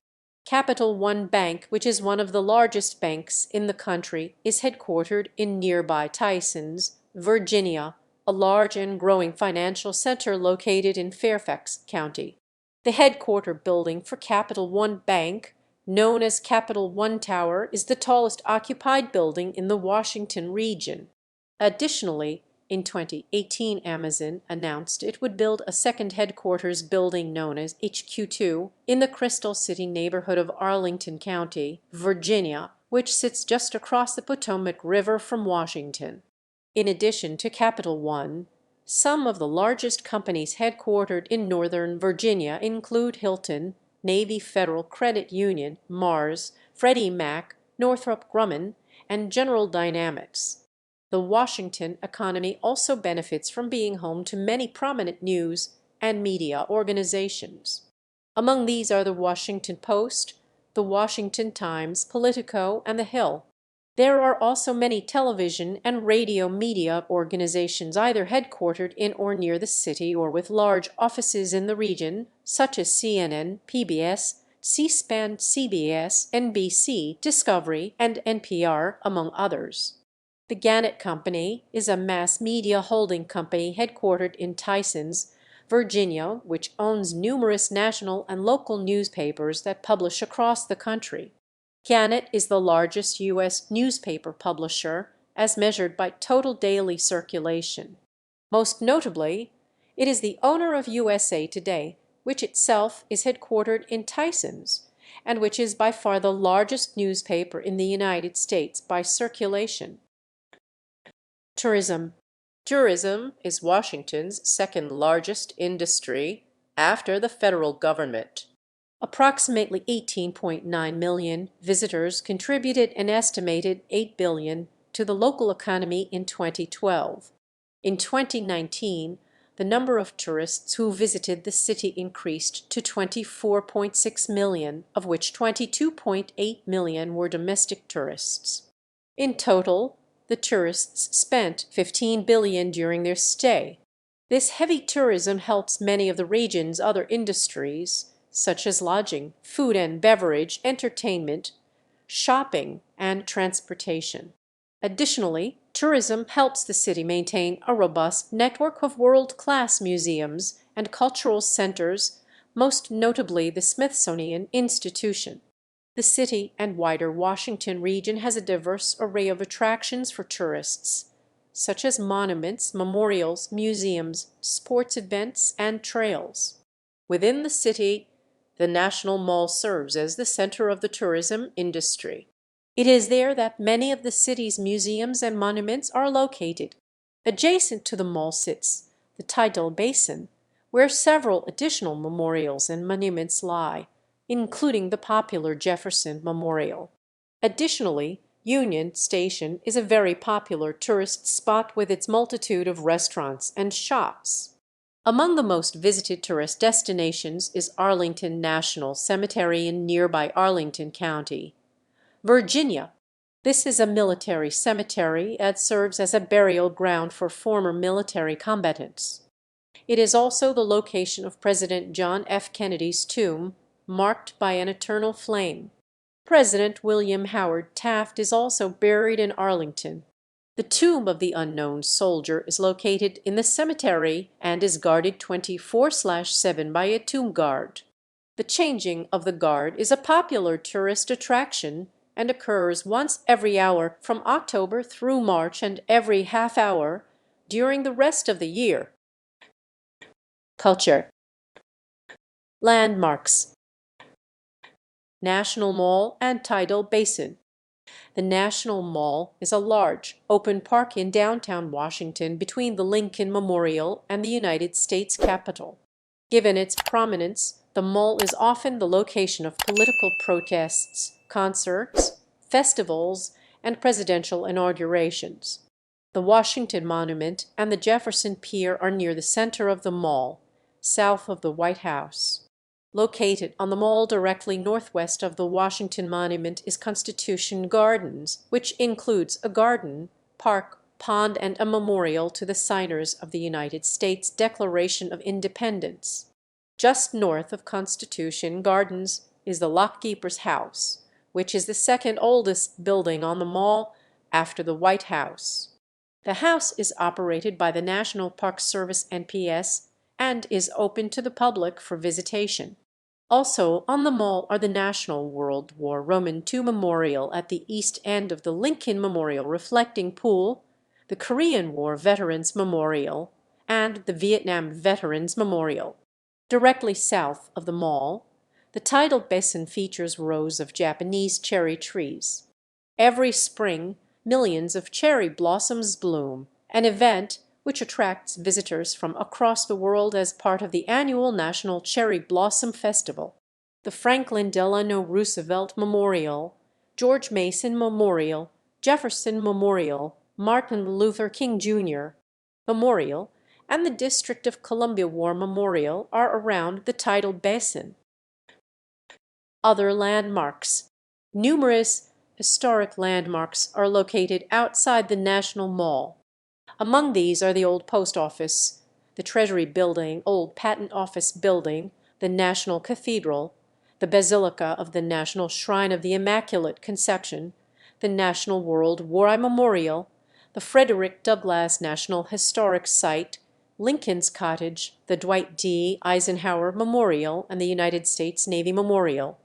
Capital One Bank, which is one of the largest banks in the country, is headquartered in nearby Tysons, Virginia, a large and growing financial center located in Fairfax County. The headquarter building for Capital One Bank, known as Capital One Tower, is the tallest occupied building in the Washington region. Additionally, in 2018, Amazon announced it would build a second headquarters building known as HQ2 in the Crystal City neighborhood of Arlington County, Virginia, which sits just across the Potomac River from Washington. In addition to Capital One, some of the largest companies headquartered in Northern Virginia include Hilton, Navy Federal Credit Union, Mars, Freddie Mac, Northrop Grumman, and General Dynamics. The Washington economy also benefits from being home to many prominent news and media organizations. Among these are the Washington Post, the Washington Times, Politico, and The Hill. There are also many television and radio media organizations either headquartered in or near the city or with large offices in the region, such as CNN, PBS, C-SPAN, CBS, NBC, Discovery, and NPR, among others. The Gannett Company is a mass media holding company headquartered in Tysons, Virginia, which owns numerous national and local newspapers that publish across the country. Gannett is the largest U.S. newspaper publisher as measured by total daily circulation. Most notably, it is the owner of USA Today, which itself is headquartered in Tysons, and which is by far the largest newspaper in the United States by circulation. Tourism. Tourism is Washington's second largest industry after the federal government. Approximately 18.9 million visitors contributed an estimated $8 billion to the local economy in 2012. In 2019, the number of tourists who visited the city increased to 24.6 million, of which 22.8 million were domestic tourists. In total, the tourists spent $15 billion during their stay. This heavy tourism helps many of the region's other industries, such as lodging, food and beverage, entertainment, shopping, and transportation. Additionally, tourism helps the city maintain a robust network of world-class museums and cultural centers, most notably the Smithsonian Institution. The city and wider Washington region has a diverse array of attractions for tourists, such as monuments, memorials, museums, sports events, and trails. Within the city, the National Mall serves as the center of the tourism industry. It is there that many of the city's museums and monuments are located. Adjacent to the mall sits the Tidal Basin, where several additional memorials and monuments lie, including the popular Jefferson Memorial. Additionally, Union Station is a very popular tourist spot with its multitude of restaurants and shops. Among the most visited tourist destinations is Arlington National Cemetery in nearby Arlington County, Virginia. This is a military cemetery that serves as a burial ground for former military combatants. It is also the location of President John F. Kennedy's tomb, marked by an eternal flame. President William Howard Taft is also buried in Arlington. The tomb of the unknown soldier is located in the cemetery and is guarded 24/7 by a tomb guard. The changing of the guard is a popular tourist attraction and occurs once every hour from October through March and every half hour during the rest of the year. Culture. Landmarks. National Mall and Tidal Basin. The National Mall is a large, open park in downtown Washington between the Lincoln Memorial and the United States Capitol. Given its prominence, the mall is often the location of political protests, concerts, festivals, and presidential inaugurations. The Washington Monument and the Jefferson Pier are near the center of the mall, south of the White House. Located on the mall directly northwest of the Washington Monument is Constitution Gardens, which includes a garden, park, pond, and a memorial to the signers of the United States Declaration of Independence. Just north of Constitution Gardens is the Lockkeeper's House, which is the second oldest building on the mall after the White House. The house is operated by the National Park Service (NPS) and is open to the public for visitation. Also on the mall are the National World War II Memorial at the east end of the Lincoln Memorial Reflecting Pool, the Korean War Veterans Memorial, and the Vietnam Veterans Memorial. Directly south of the mall, the tidal basin features rows of Japanese cherry trees. Every spring, millions of cherry blossoms bloom, an event which attracts visitors from across the world as part of the annual National Cherry Blossom Festival. The Franklin Delano Roosevelt Memorial, George Mason Memorial, Jefferson Memorial, Martin Luther King Jr. Memorial, and the District of Columbia War Memorial are around the tidal basin. Other landmarks. Numerous historic landmarks are located outside the National Mall. Among these are the old post office, the Treasury Building, old Patent Office Building, the National Cathedral, the Basilica of the National Shrine of the Immaculate Conception, the National World War Memorial, the Frederick Douglass National Historic Site, Lincoln's Cottage, the Dwight D. Eisenhower Memorial, and the United States Navy Memorial.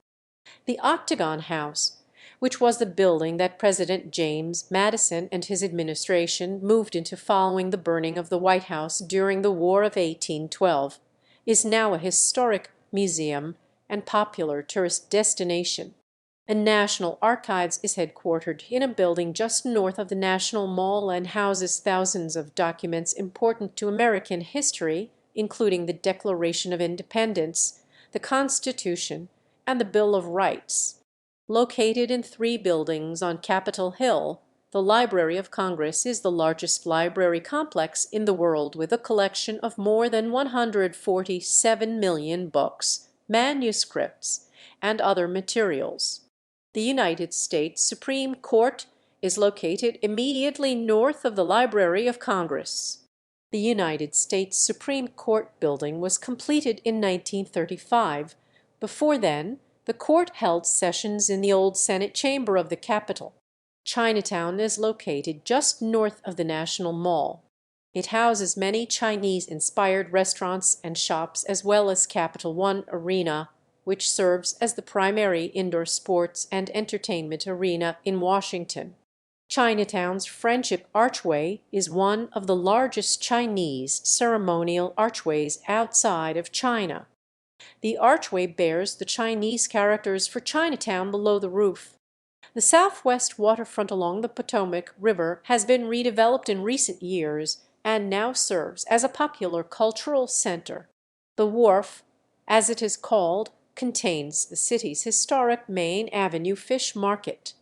The Octagon House, which was the building that President James Madison and his administration moved into following the burning of the White House during the War of 1812, is now a historic museum and popular tourist destination. The National Archives is headquartered in a building just north of the National Mall and houses thousands of documents important to American history, including the Declaration of Independence, the Constitution, and the Bill of Rights. Located in 3 buildings on Capitol Hill, the Library of Congress is the largest library complex in the world with a collection of more than 147 million books, manuscripts, and other materials. The United States Supreme Court is located immediately north of the Library of Congress. The United States Supreme Court building was completed in 1935. Before then, the court held sessions in the old Senate chamber of the Capitol. Chinatown is located just north of the National Mall. It houses many Chinese-inspired restaurants and shops as well as Capital One Arena, which serves as the primary indoor sports and entertainment arena in Washington. Chinatown's Friendship Archway is one of the largest Chinese ceremonial archways outside of China. The archway bears the Chinese characters for Chinatown below the roof. The southwest waterfront along the Potomac River has been redeveloped in recent years and now serves as a popular cultural center. The Wharf, as it is called, contains the city's historic Main Avenue Fish Market.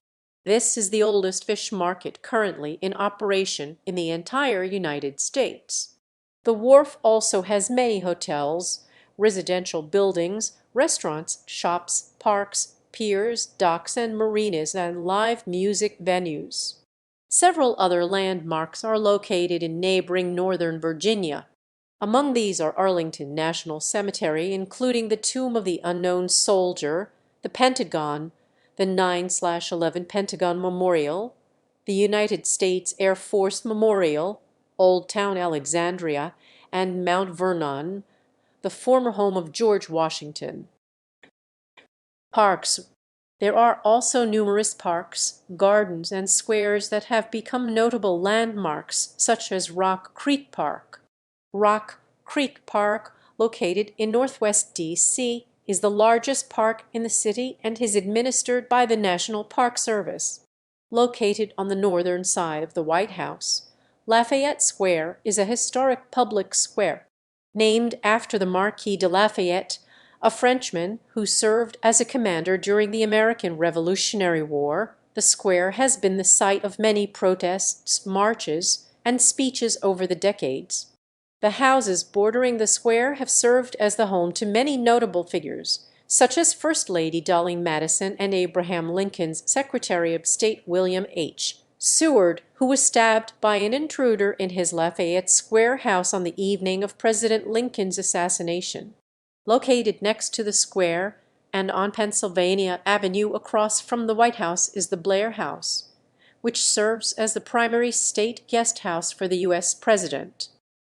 This is the oldest fish market currently in operation in the entire United States. The Wharf also has many hotels, residential buildings, restaurants, shops, parks, piers, docks, and marinas, and live music venues. Several other landmarks are located in neighboring Northern Virginia. Among these are Arlington National Cemetery, including the Tomb of the Unknown Soldier, the Pentagon, the 9/11 Pentagon Memorial, the United States Air Force Memorial, Old Town Alexandria, and Mount Vernon, the former home of George Washington. Parks. There are also numerous parks, gardens, and squares that have become notable landmarks, such as Rock Creek Park. Rock Creek Park, located in Northwest D.C., is the largest park in the city and is administered by the National Park Service. located on the northern side of the White House, Lafayette Square is a historic public square, named after the Marquis de Lafayette, a Frenchman who served as a commander during the American Revolutionary War. The square has been the site of many protests, marches, and speeches over the decades. The houses bordering the square have served as the home to many notable figures, such as First Lady Dolly Madison and Abraham Lincoln's Secretary of State William H. Seward, who was stabbed by an intruder in his Lafayette Square house on the evening of President Lincoln's assassination. Located next to the square and on Pennsylvania Avenue across from the White House is the Blair House, which serves as the primary state guest house for the U.S. President.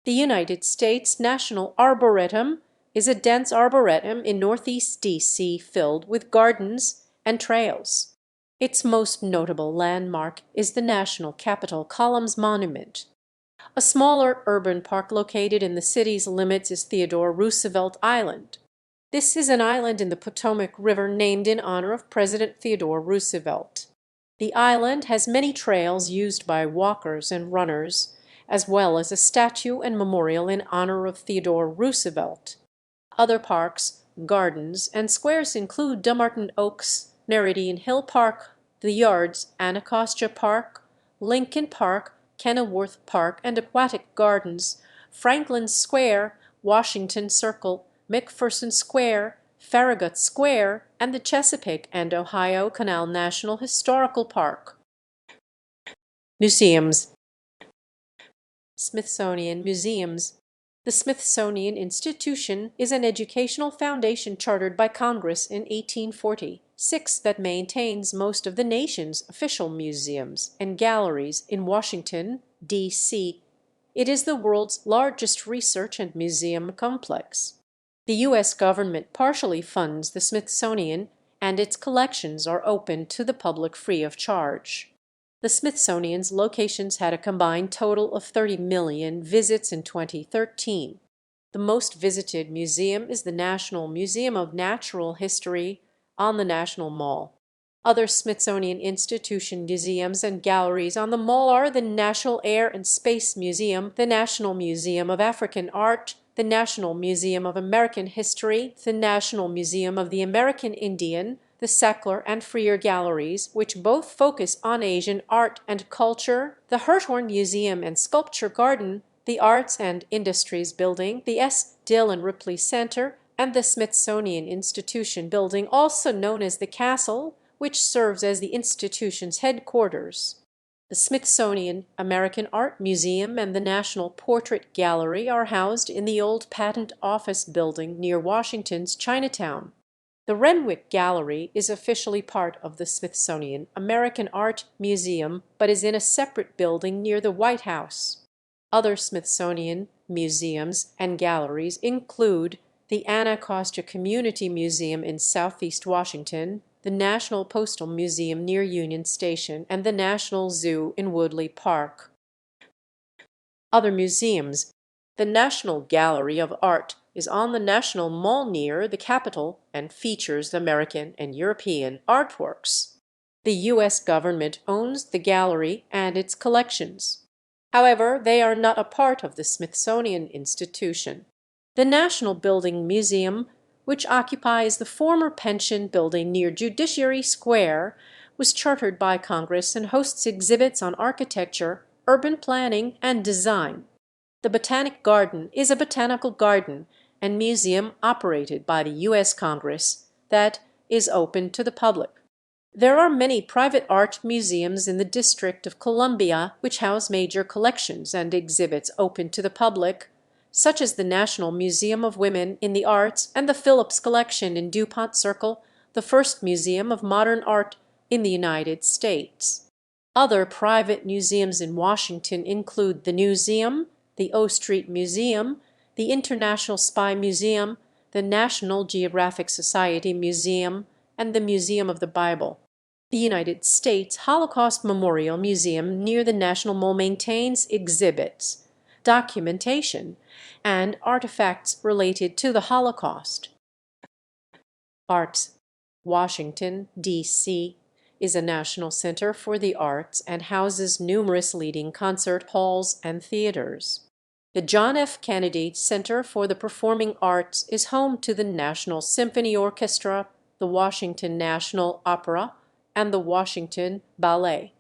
The United States National Arboretum is a dense arboretum in northeast D.C. filled with gardens and trails. Its most notable landmark is the National Capitol Columns Monument. A smaller urban park located in the city's limits is Theodore Roosevelt Island. This is an island in the Potomac River named in honor of President Theodore Roosevelt. The island has many trails used by walkers and runners, as well as a statue and memorial in honor of Theodore Roosevelt. Other parks, gardens, and squares include Dumbarton Oaks, Meridian Hill Park, The Yards, Anacostia Park, Lincoln Park, Kenilworth Park and Aquatic Gardens, Franklin Square, Washington Circle, McPherson Square, Farragut Square, and the Chesapeake and Ohio Canal National Historical Park. Museums. Smithsonian Museums. The Smithsonian Institution is an educational foundation chartered by Congress in 1846 that maintains most of the nation's official museums and galleries in Washington, D.C. It is the world's largest research and museum complex. The U.S. government partially funds the Smithsonian, and its collections are open to the public free of charge. The Smithsonian's locations had a combined total of 30 million visits in 2013. The most visited museum is the National Museum of Natural History on the National Mall. Other Smithsonian Institution museums and galleries on the mall are the National Air and Space Museum, the National Museum of African Art, the National Museum of American History, the National Museum of the American Indian, the Sackler and Freer Galleries, which both focus on Asian art and culture, the Hirshhorn Museum and Sculpture Garden, the Arts and Industries Building, the S. Dillon Ripley Center, and the Smithsonian Institution Building, also known as the Castle, which serves as the institution's headquarters. The Smithsonian American Art Museum and the National Portrait Gallery are housed in the old Patent Office Building near Washington's Chinatown. The Renwick Gallery is officially part of the Smithsonian American Art Museum, but is in a separate building near the White House. Other Smithsonian museums and galleries include the Anacostia Community Museum in Southeast Washington, the National Postal Museum near Union Station, and the National Zoo in Woodley Park. Other museums. The National Gallery of Art is on the National Mall near the Capitol and features American and European artworks. The U.S. government owns the gallery and its collections. However, they are not a part of the Smithsonian Institution. The National Building Museum, which occupies the former Pension Building near Judiciary Square, was chartered by Congress and hosts exhibits on architecture, urban planning, and design. The Botanic Garden is a botanical garden and museum operated by the U.S. Congress that is open to the public. There are many private art museums in the District of Columbia which house major collections and exhibits open to the public, such as the National Museum of Women in the Arts and the Phillips Collection in DuPont Circle, the first museum of modern art in the United States. Other private museums in Washington include the Newseum, the O Street Museum, the International Spy Museum, the National Geographic Society Museum, and the Museum of the Bible. The United States Holocaust Memorial Museum near the National Mall maintains exhibits, documentation, and artifacts related to the Holocaust. Arts. Washington, D.C. is a national center for the arts and houses numerous leading concert halls and theaters. The John F. Kennedy Center for the Performing Arts is home to the National Symphony Orchestra, the Washington National Opera, and the Washington Ballet.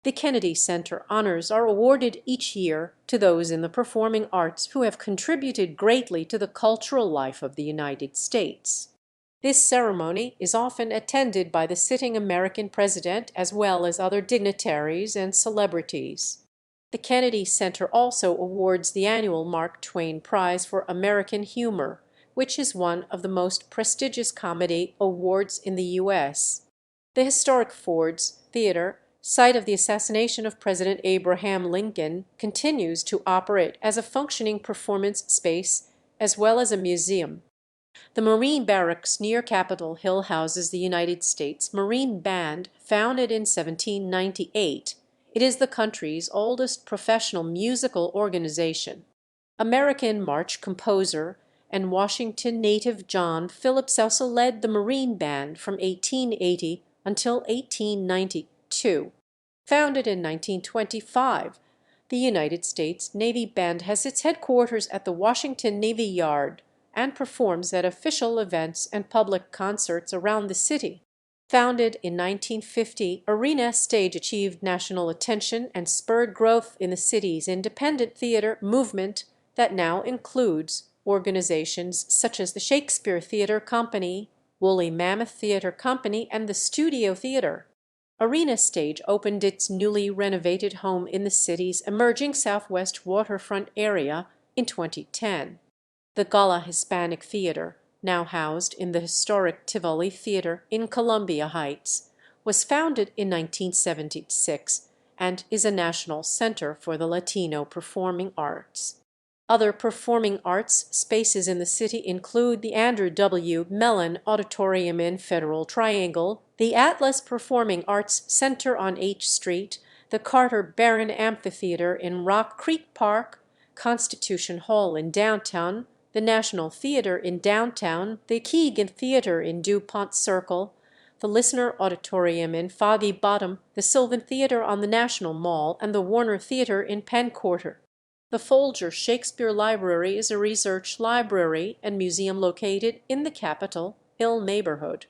The Kennedy Center honors are awarded each year to those in the performing arts who have contributed greatly to the cultural life of the United States. This ceremony is often attended by the sitting American president as well as other dignitaries and celebrities. The Kennedy Center also awards the annual Mark Twain Prize for American Humor, which is one of the most prestigious comedy awards in the U.S. The historic Ford's Theater, site of the assassination of President Abraham Lincoln, continues to operate as a functioning performance space as well as a museum. The Marine Barracks near Capitol Hill houses the United States Marine Band, founded in 1798. It is the country's oldest professional musical organization. American march composer and Washington native John Phillips also led the Marine Band from 1880 until 1892. Founded in 1925, the United States Navy Band has its headquarters at the Washington Navy Yard and performs at official events and public concerts around the city. Founded in 1950, Arena Stage achieved national attention and spurred growth in the city's independent theater movement that now includes organizations such as the Shakespeare Theatre Company, Woolly Mammoth Theatre Company, and the Studio Theatre. Arena Stage opened its newly renovated home in the city's emerging southwest waterfront area in 2010. The Gala Hispanic Theater, now housed in the historic Tivoli Theater in Columbia Heights, was founded in 1976 and is a national center for the Latino performing arts. Other performing arts spaces in the city include the Andrew W. Mellon Auditorium in Federal Triangle, the Atlas Performing Arts Center on H Street, the Carter Barron Amphitheater in Rock Creek Park, Constitution Hall in downtown, the National Theater in downtown, the Keegan Theater in DuPont Circle, the Lisner Auditorium in Foggy Bottom, the Sylvan Theater on the National Mall, and the Warner Theater in Penn Quarter. The Folger Shakespeare Library is a research library and museum located in the Capitol Hill neighborhood.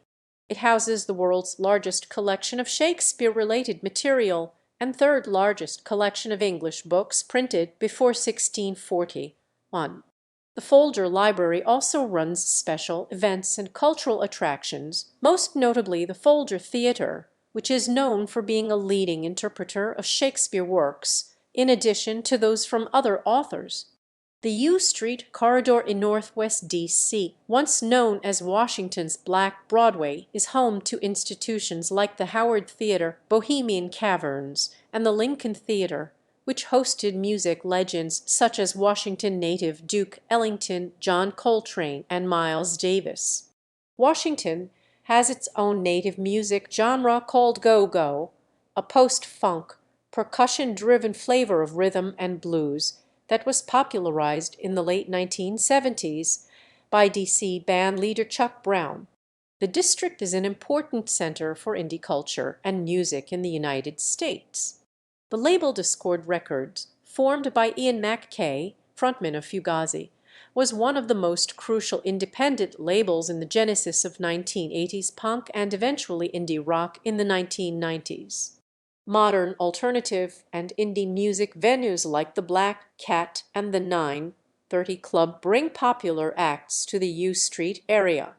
It houses the world's largest collection of Shakespeare-related material and third largest collection of English books printed before 1641. The Folger Library also runs special events and cultural attractions, most notably the Folger Theatre, which is known for being a leading interpreter of Shakespeare works, in addition to those from other authors. The U Street corridor in Northwest D.C., once known as Washington's Black Broadway, is home to institutions like the Howard Theater, Bohemian Caverns, and the Lincoln Theater, which hosted music legends such as Washington native Duke Ellington, John Coltrane, and Miles Davis. Washington has its own native music genre called go-go, a post-funk, percussion-driven flavor of rhythm and blues that was popularized in the late 1970s by D.C. band leader Chuck Brown. The district is an important center for indie culture and music in the United States. The label Discord Records, formed by Ian MacKaye, frontman of Fugazi, was one of the most crucial independent labels in the genesis of 1980s punk and eventually indie rock in the 1990s. Modern alternative and indie music venues like the Black Cat and the 930 Club bring popular acts to the U Street area.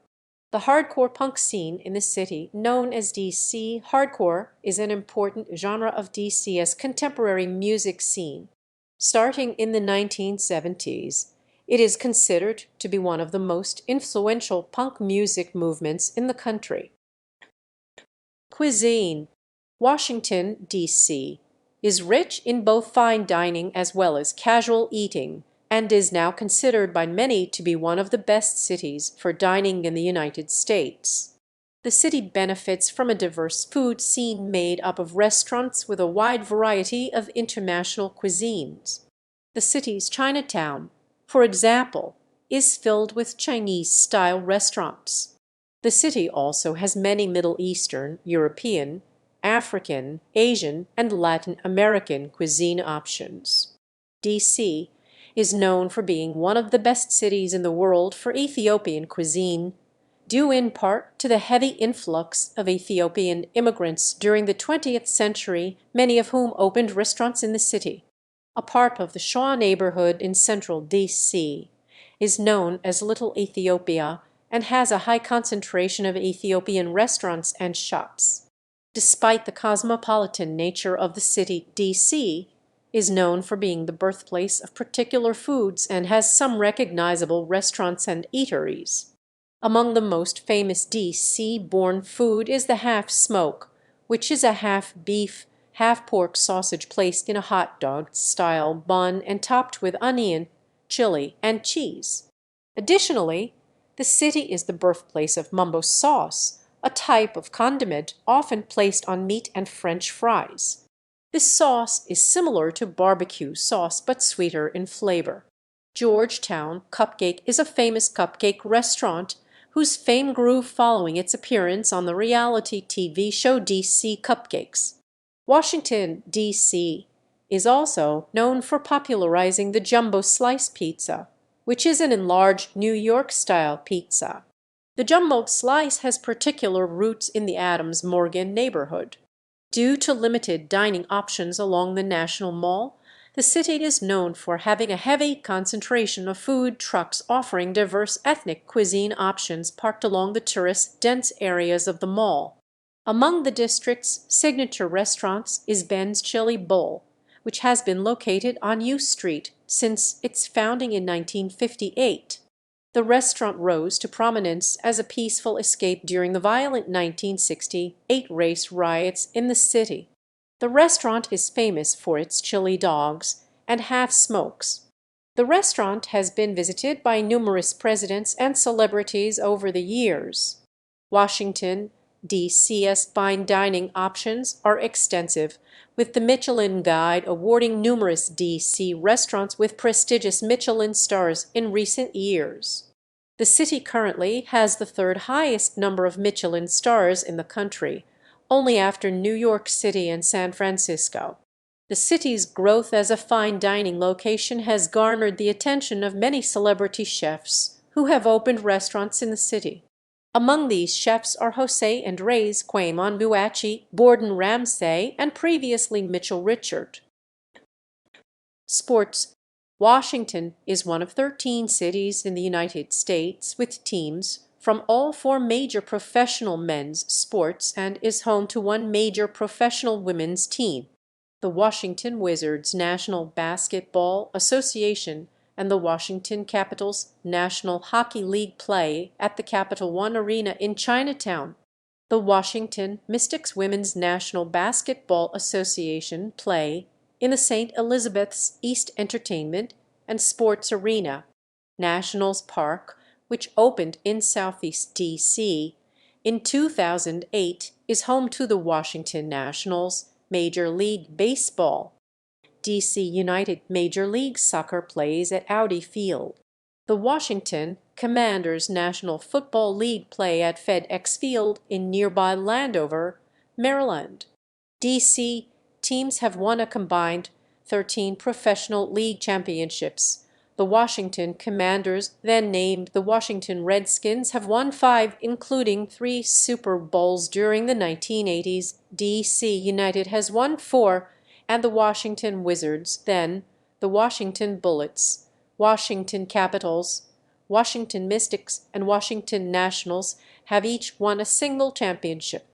The hardcore punk scene in the city, known as DC hardcore, is an important genre of DC's contemporary music scene. Starting in the 1970s, it is considered to be one of the most influential punk music movements in the country. Cuisine. Washington, D.C. is rich in both fine dining as well as casual eating, and is now considered by many to be one of the best cities for dining in the United States. The city benefits from a diverse food scene made up of restaurants with a wide variety of international cuisines. The city's Chinatown, for example, is filled with Chinese-style restaurants. The city also has many Middle Eastern, European, African, Asian, and Latin American cuisine options. DC is known for being one of the best cities in the world for Ethiopian cuisine, due in part to the heavy influx of Ethiopian immigrants during the 20th century, many of whom opened restaurants in the city. A part of the Shaw neighborhood in central DC is known as Little Ethiopia and has a high concentration of Ethiopian restaurants and shops. Despite the cosmopolitan nature of the city, DC is known for being the birthplace of particular foods and has some recognizable restaurants and eateries. Among the most famous DC-born food is the half smoke, which is a half beef, half pork sausage placed in a hot dog-style bun and topped with onion, chili, and cheese. Additionally, the city is the birthplace of mumbo sauce, a type of condiment often placed on meat and French fries. This sauce is similar to barbecue sauce but sweeter in flavor. Georgetown Cupcake is a famous cupcake restaurant whose fame grew following its appearance on the reality TV show DC Cupcakes. Washington, D.C. is also known for popularizing the jumbo slice pizza, which is an enlarged New York-style pizza. The jumbo slice has particular roots in the Adams Morgan neighborhood. Due to limited dining options along the National Mall, the city is known for having a heavy concentration of food trucks offering diverse ethnic cuisine options parked along the tourist-dense areas of the mall. Among the district's signature restaurants is Ben's Chili Bowl, which has been located on U Street since its founding in 1958. The restaurant rose to prominence as a peaceful escape during the violent 1968 race riots in the city. The restaurant is famous for its chili dogs and half smokes. The restaurant has been visited by numerous presidents and celebrities over the years. Washington, D.C.'s fine dining options are extensive, with the Michelin Guide awarding numerous D.C. restaurants with prestigious Michelin stars in recent years. The city currently has the third highest number of Michelin stars in the country, only after New York City and San Francisco. The city's growth as a fine dining location has garnered the attention of many celebrity chefs who have opened restaurants in the city. Among these chefs are José Andrés Queimón-Buachi, Gordon Ramsay, and previously Mitchell Richard. Sports. Washington is one of 13 cities in the United States with teams from all four major professional men's sports and is home to one major professional women's team. The Washington Wizards National Basketball Association and the Washington Capitals National Hockey League play at the Capital One Arena in Chinatown. The Washington Mystics Women's National Basketball Association play in the St. Elizabeth's East Entertainment and Sports Arena. Nationals Park, which opened in Southeast D.C. in 2008, is home to the Washington Nationals Major League Baseball. DC United Major League Soccer plays at Audi Field. The Washington Commanders National Football League play at FedEx Field in nearby Landover, Maryland. DC teams have won a combined 13 professional league championships. The Washington Commanders, then named the Washington Redskins, have won 5, including 3 Super Bowls during the 1980s. DC United has won 4, and the Washington Wizards, then the Washington Bullets, Washington Capitals, Washington Mystics, and Washington Nationals have each won a single championship.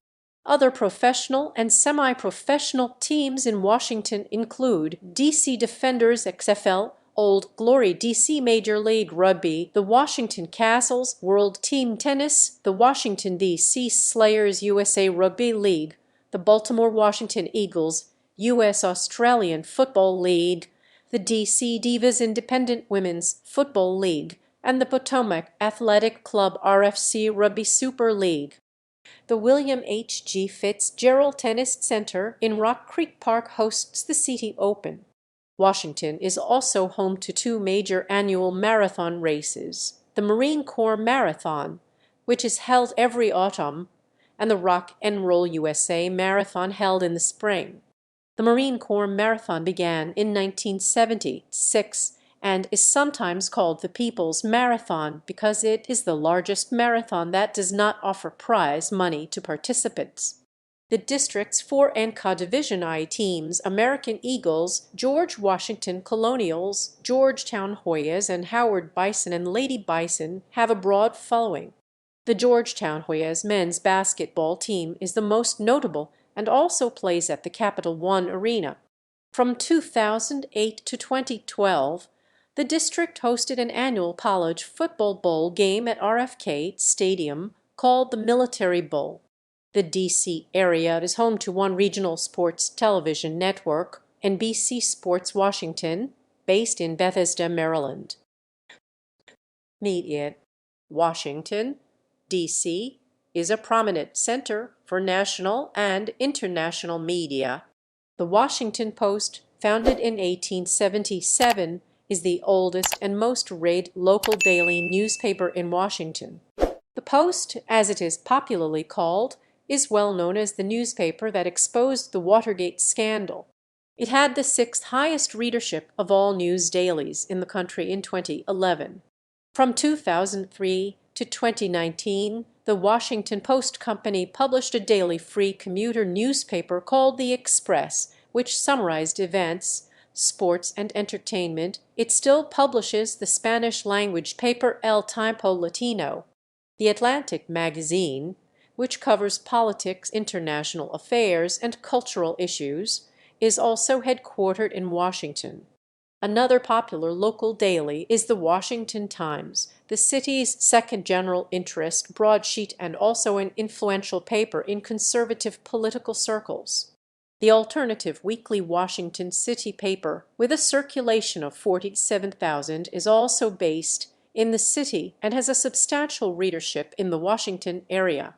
Other professional and semi-professional teams in Washington include DC Defenders XFL, Old Glory DC Major League Rugby, the Washington Castles World Team Tennis, the Washington DC Slayers USA Rugby League, the Baltimore Washington Eagles U.S. Australian Football League, the DC Divas Independent Women's Football League, and the Potomac Athletic Club RFC Rugby Super League. The William H. G. Fitzgerald Tennis Center in Rock Creek Park hosts the City Open. Washington is also home to 2 major annual marathon races, the Marine Corps Marathon, which is held every autumn, and the Rock and Roll USA Marathon held in the spring. The Marine Corps Marathon began in 1976 and is sometimes called the People's Marathon because it is the largest marathon that does not offer prize money to participants. The district's 4 Division I teams, American Eagles, George Washington Colonials, Georgetown Hoyas, and Howard Bison and Lady Bison, have a broad following. The Georgetown Hoyas men's basketball team is the most notable and also plays at the Capital One Arena. From 2008 to 2012, the district hosted an annual college football bowl game at RFK Stadium called the Military Bowl. The D.C. area is home to one regional sports television network, NBC Sports Washington, based in Bethesda, Maryland. Media. Washington, D.C. is a prominent center for national and international media. The Washington Post, founded in 1877, is the oldest and most read local daily newspaper in Washington. The Post, as it is popularly called, is well known as the newspaper that exposed the Watergate scandal. It had the 6th highest readership of all news dailies in the country in 2011. From 2003 to 2019, the Washington Post Company published a daily free commuter newspaper called The Express, which summarized events, sports, and entertainment. It still publishes the Spanish-language paper El Tiempo Latino. The Atlantic magazine, which covers politics, international affairs, and cultural issues, is also headquartered in Washington. Another popular local daily is the Washington Times, the city's second general interest broadsheet and also an influential paper in conservative political circles. The alternative weekly Washington City paper, with a circulation of 47,000, is also based in the city and has a substantial readership in the Washington area.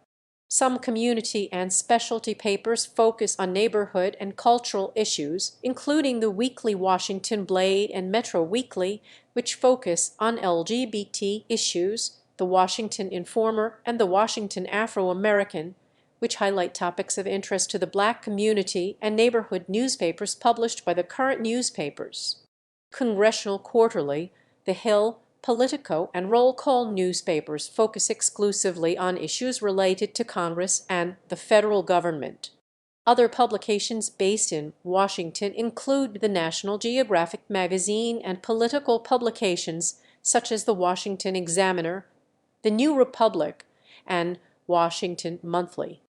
Some community and specialty papers focus on neighborhood and cultural issues, including the Weekly Washington Blade and Metro Weekly, which focus on LGBT issues, the Washington Informer, and the Washington Afro-American, which highlight topics of interest to the Black community, and neighborhood newspapers published by the current newspapers. Congressional Quarterly, The Hill, Politico, and Roll Call newspapers focus exclusively on issues related to Congress and the federal government. Other publications based in Washington include the National Geographic magazine and political publications such as the Washington Examiner, the New Republic, and Washington Monthly.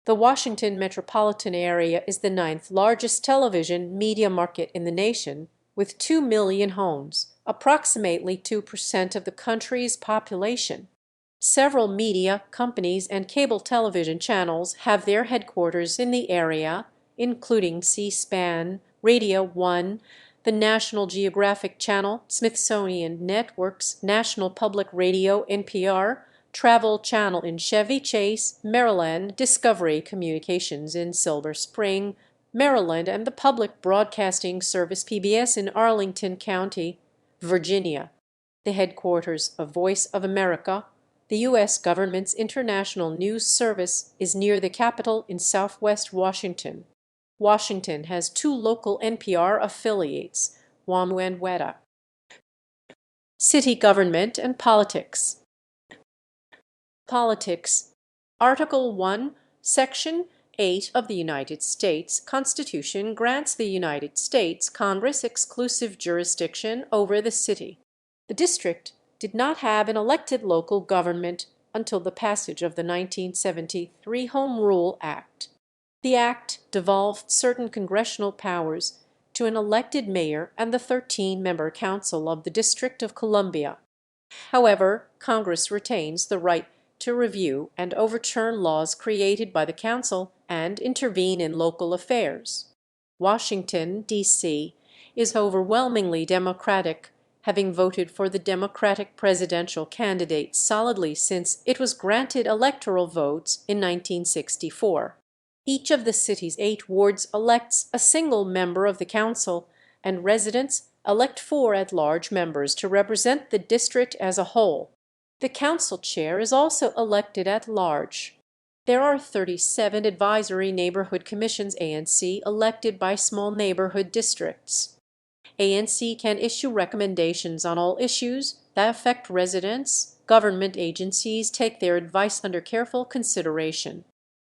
The Washington metropolitan area is the 9th largest television media market in the nation, with 2 million homes, approximately 2% of the country's population. Several media companies and cable television channels have their headquarters in the area, including C-SPAN, Radio One, the National Geographic Channel, Smithsonian Networks, National Public Radio, NPR, Travel Channel in Chevy Chase, Maryland, Discovery Communications in Silver Spring, Maryland, and the Public Broadcasting Service PBS in Arlington County, Virginia. The headquarters of Voice of America, the U.S. government's international news service, is near the Capitol in southwest Washington. Washington has 2 local NPR affiliates, WAMU and WEDA. City government and politics. Politics. Article 1, Section 8 of the United States Constitution grants the United States Congress exclusive jurisdiction over the city. The district did not have an elected local government until the passage of the 1973 Home Rule Act. The act devolved certain congressional powers to an elected mayor and the 13-member council of the District of Columbia. However, Congress retains the right to review and overturn laws created by the council and intervene in local affairs. Washington, D.C. is overwhelmingly Democratic, having voted for the Democratic presidential candidate solidly since it was granted electoral votes in 1964. Each of the city's 8 wards elects a single member of the council, and residents elect 4 at-large members to represent the district as a whole. The council chair is also elected at large. There are 37 advisory neighborhood commissions ANC elected by small neighborhood districts. ANC can issue recommendations on all issues that affect residents. Government agencies take their advice under careful consideration.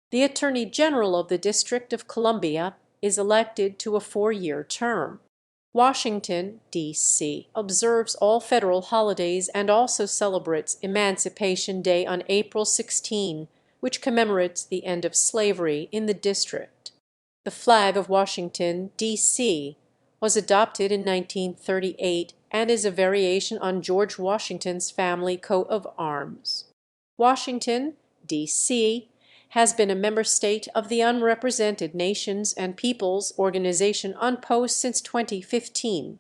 The Attorney General of the District of Columbia is elected to a 4-year term. Washington, D.C. observes all federal holidays and also celebrates Emancipation Day on April 16, which commemorates the end of slavery in the district. The flag of Washington, D.C. was adopted in 1938 and is a variation on George Washington's family coat of arms. Washington, D.C. has been a member state of the Unrepresented Nations and Peoples Organization UNPOS since 2015.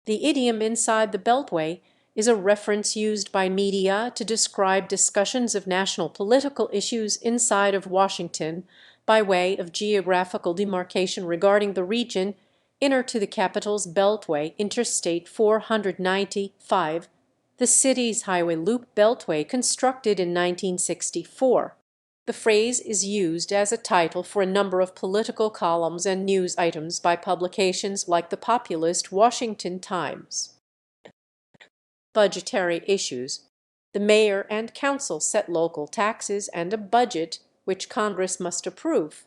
The idiom "inside the Beltway" is a reference used by media to describe discussions of national political issues inside of Washington by way of geographical demarcation regarding the region inner to the capital's Beltway, Interstate 495, the city's highway loop beltway constructed in 1964. The phrase is used as a title for a number of political columns and news items by publications like the populist Washington Times. Budgetary issues. The mayor and council set local taxes and a budget which Congress must approve.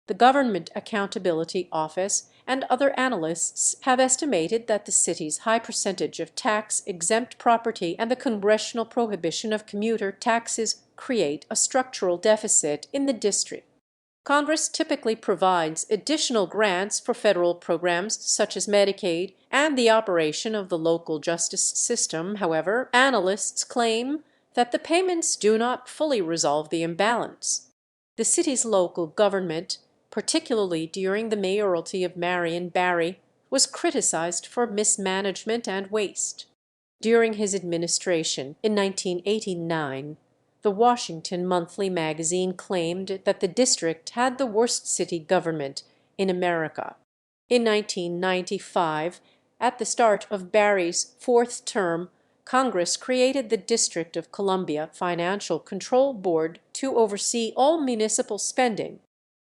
The Government Accountability Office and other analysts have estimated that the city's high percentage of tax-exempt property and the congressional prohibition of commuter taxes create a structural deficit in the district. Congress typically provides additional grants for federal programs such as Medicaid and the operation of the local justice system. However, analysts claim that the payments do not fully resolve the imbalance. The city's local government, particularly during the mayoralty of Marion Barry, was criticized for mismanagement and waste. During his administration in 1989, the Washington Monthly magazine claimed that the district had the worst city government in America. In 1995, at the start of Barry's 4th term, Congress created the District of Columbia Financial Control Board to oversee all municipal spending.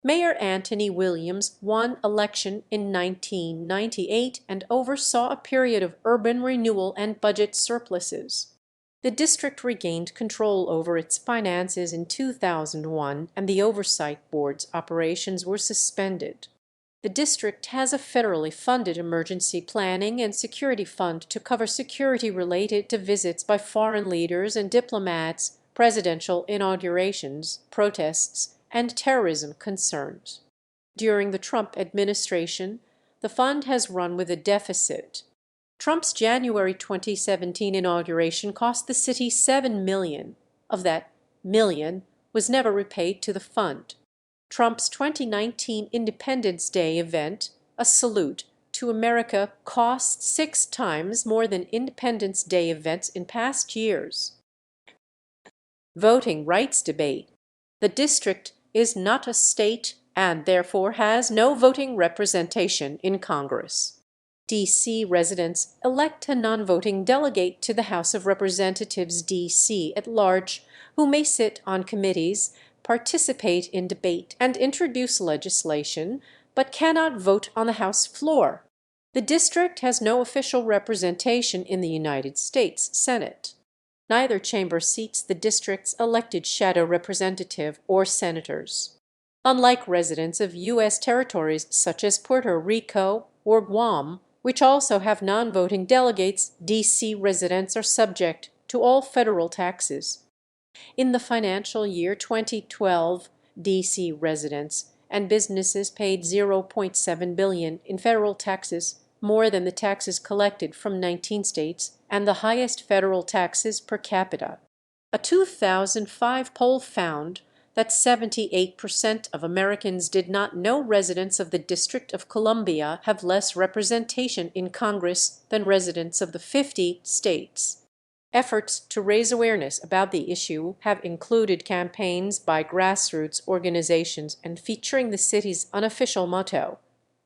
Mayor Anthony Williams won election in 1998 and oversaw a period of urban renewal and budget surpluses. The district regained control over its finances in 2001, and the Oversight Board's operations were suspended. The district has a federally funded emergency planning and security fund to cover security related to visits by foreign leaders and diplomats, presidential inaugurations, protests, and terrorism concerns. During the Trump administration, the fund has run with a deficit. Trump's January 2017 inauguration cost the city $7 million. Of that, million was never repaid to the fund. Trump's 2019 Independence Day event, a salute to America, cost 6 times more than Independence Day events in past years. Voting rights debate. The district is not a state and therefore has no voting representation in Congress. D.C. residents elect a non-voting delegate to the House of Representatives D.C. at large, who may sit on committees, participate in debate, and introduce legislation, but cannot vote on the House floor. The district has no official representation in the United States Senate. Neither chamber seats the district's elected shadow representative or senators. Unlike residents of U.S. territories such as Puerto Rico or Guam, which also have non-voting delegates, D.C. residents are subject to all federal taxes. In the financial year 2012, D.C. residents and businesses paid $0.7 billion in federal taxes, more than the taxes collected from 19 states and the highest federal taxes per capita. A 2005 poll found that 78% of Americans did not know residents of the District of Columbia have less representation in Congress than residents of the 50 states. Efforts to raise awareness about the issue have included campaigns by grassroots organizations and featuring the city's unofficial motto,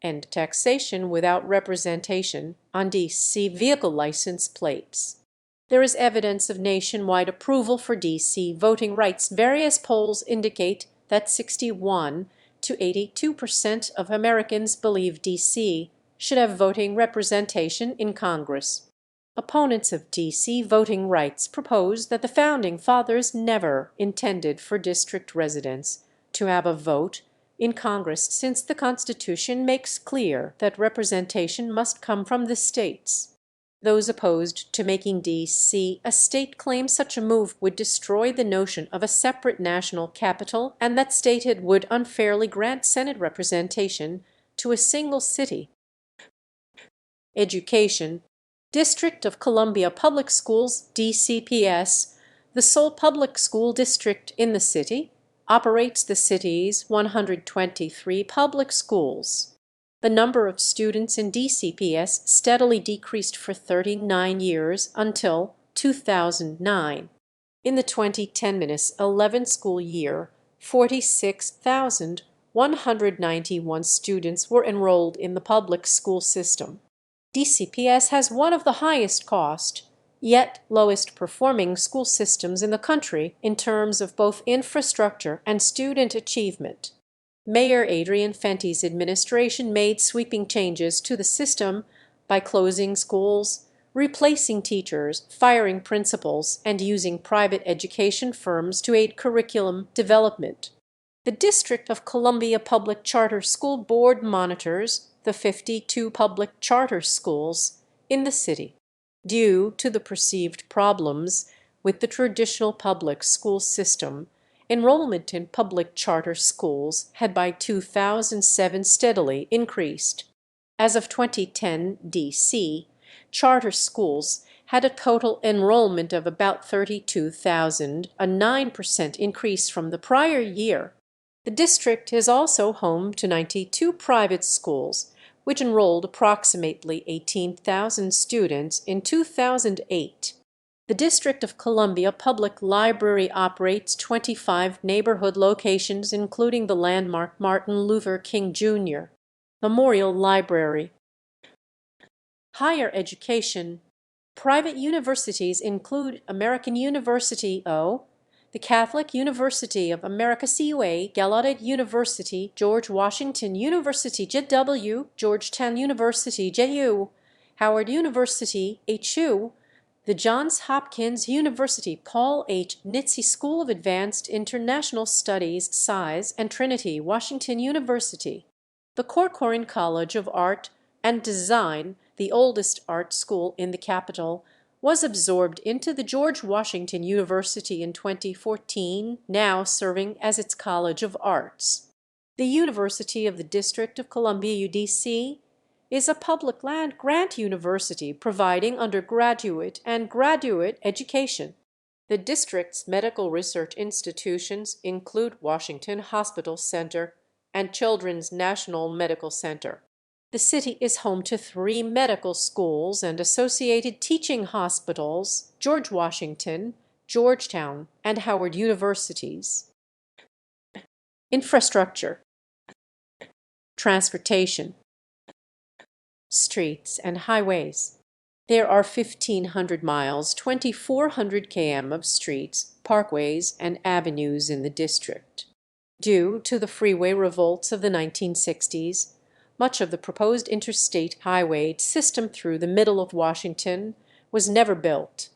"End taxation without representation," on D.C. vehicle license plates. There is evidence of nationwide approval for D.C. voting rights. Various polls indicate that 61 to 82% of Americans believe D.C. should have voting representation in Congress. Opponents of D.C. voting rights propose that the Founding Fathers never intended for district residents to have a vote in Congress, since the Constitution makes clear that representation must come from the states. Those opposed to making D.C. a state claim such a move would destroy the notion of a separate national capital, and that statehood would unfairly grant Senate representation to a single city. Education. District of Columbia Public Schools, DCPS, the sole public school district in the city, operates the city's 123 public schools. The number of students in DCPS steadily decreased for 39 years until 2009. In the 2010-11 school year, 46,191 students were enrolled in the public school system. DCPS has one of the highest cost, yet lowest performing school systems in the country in terms of both infrastructure and student achievement. Mayor Adrian Fenty's administration made sweeping changes to the system by closing schools, replacing teachers, firing principals, and using private education firms to aid curriculum development. The District of Columbia Public Charter School Board monitors the 52 public charter schools in the city. Due to the perceived problems with the traditional public school system, enrollment in public charter schools had by 2007 steadily increased. As of 2010 D.C., charter schools had a total enrollment of about 32,000, a 9% increase from the prior year. The district is also home to 92 private schools, which enrolled approximately 18,000 students in 2008. The District of Columbia Public Library operates 25 neighborhood locations, including the landmark Martin Luther King Jr. Memorial Library. Higher education. Private universities include American University (O), the Catholic University of America (CUA), Gallaudet University, George Washington University (JW), Georgetown University (JU), Howard University (HU), the Johns Hopkins University Paul H. Nitze School of Advanced International Studies (SIZE), and Trinity Washington University. The Corcoran College of Art and Design, the oldest art school in the capital, was absorbed into the George Washington University in 2014, now serving as its College of Arts. The University of the District of Columbia UDC is a public land-grant university providing undergraduate and graduate education. The district's medical research institutions include Washington Hospital Center and Children's National Medical Center. The city is home to 3 medical schools and associated teaching hospitals, George Washington, Georgetown, and Howard Universities. Infrastructure. Transportation. Streets and highways. There are 1,500 miles, 2,400 km of streets, parkways, and avenues in the district. Due to the freeway revolts of the 1960s, much of the proposed interstate highway system through the middle of Washington was never built.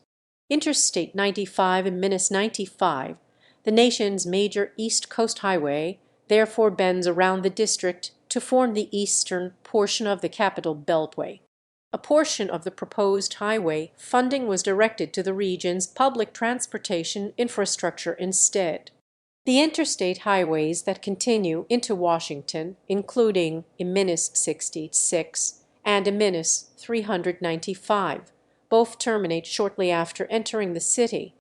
Interstate 95 and Minas 95, the nation's major East Coast highway, therefore bends around the district to form the eastern portion of the Capital Beltway. A portion of the proposed highway funding was directed to the region's public transportation infrastructure instead. The interstate highways that continue into Washington, including I-Minas 66 and I-Minas 395, both terminate shortly after entering the city.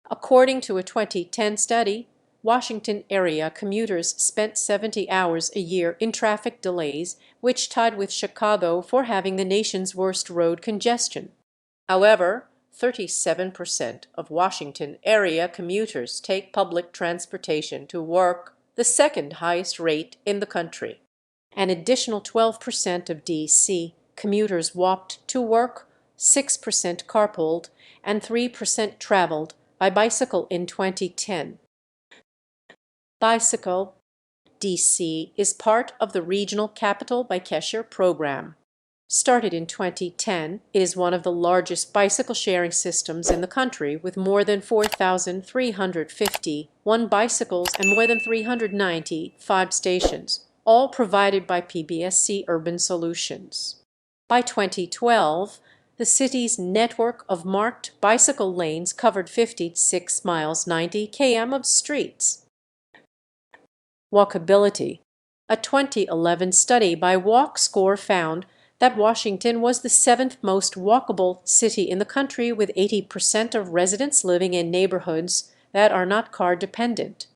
According to a 2010 study, Washington area commuters spent 70 hours a year in traffic delays, which tied with Chicago for having the nation's worst road congestion. However, 37% of Washington area commuters take public transportation to work, the second highest rate in the country. An additional 12% of D.C. commuters walked to work, 6% carpooled, and 3% traveled by bicycle in 2010. Bicycle DC is part of the Regional Capital Bikeshare program. Started in 2010, it is one of the largest bicycle sharing systems in the country, with more than 4,351 bicycles and more than 395 stations, all provided by PBSC Urban Solutions. By 2012, the city's network of marked bicycle lanes covered 56 miles 90 km of streets. Walkability. A 2011 study by WalkScore found that Washington was the seventh most walkable city in the country, with 80% of residents living in neighborhoods that are not car dependent.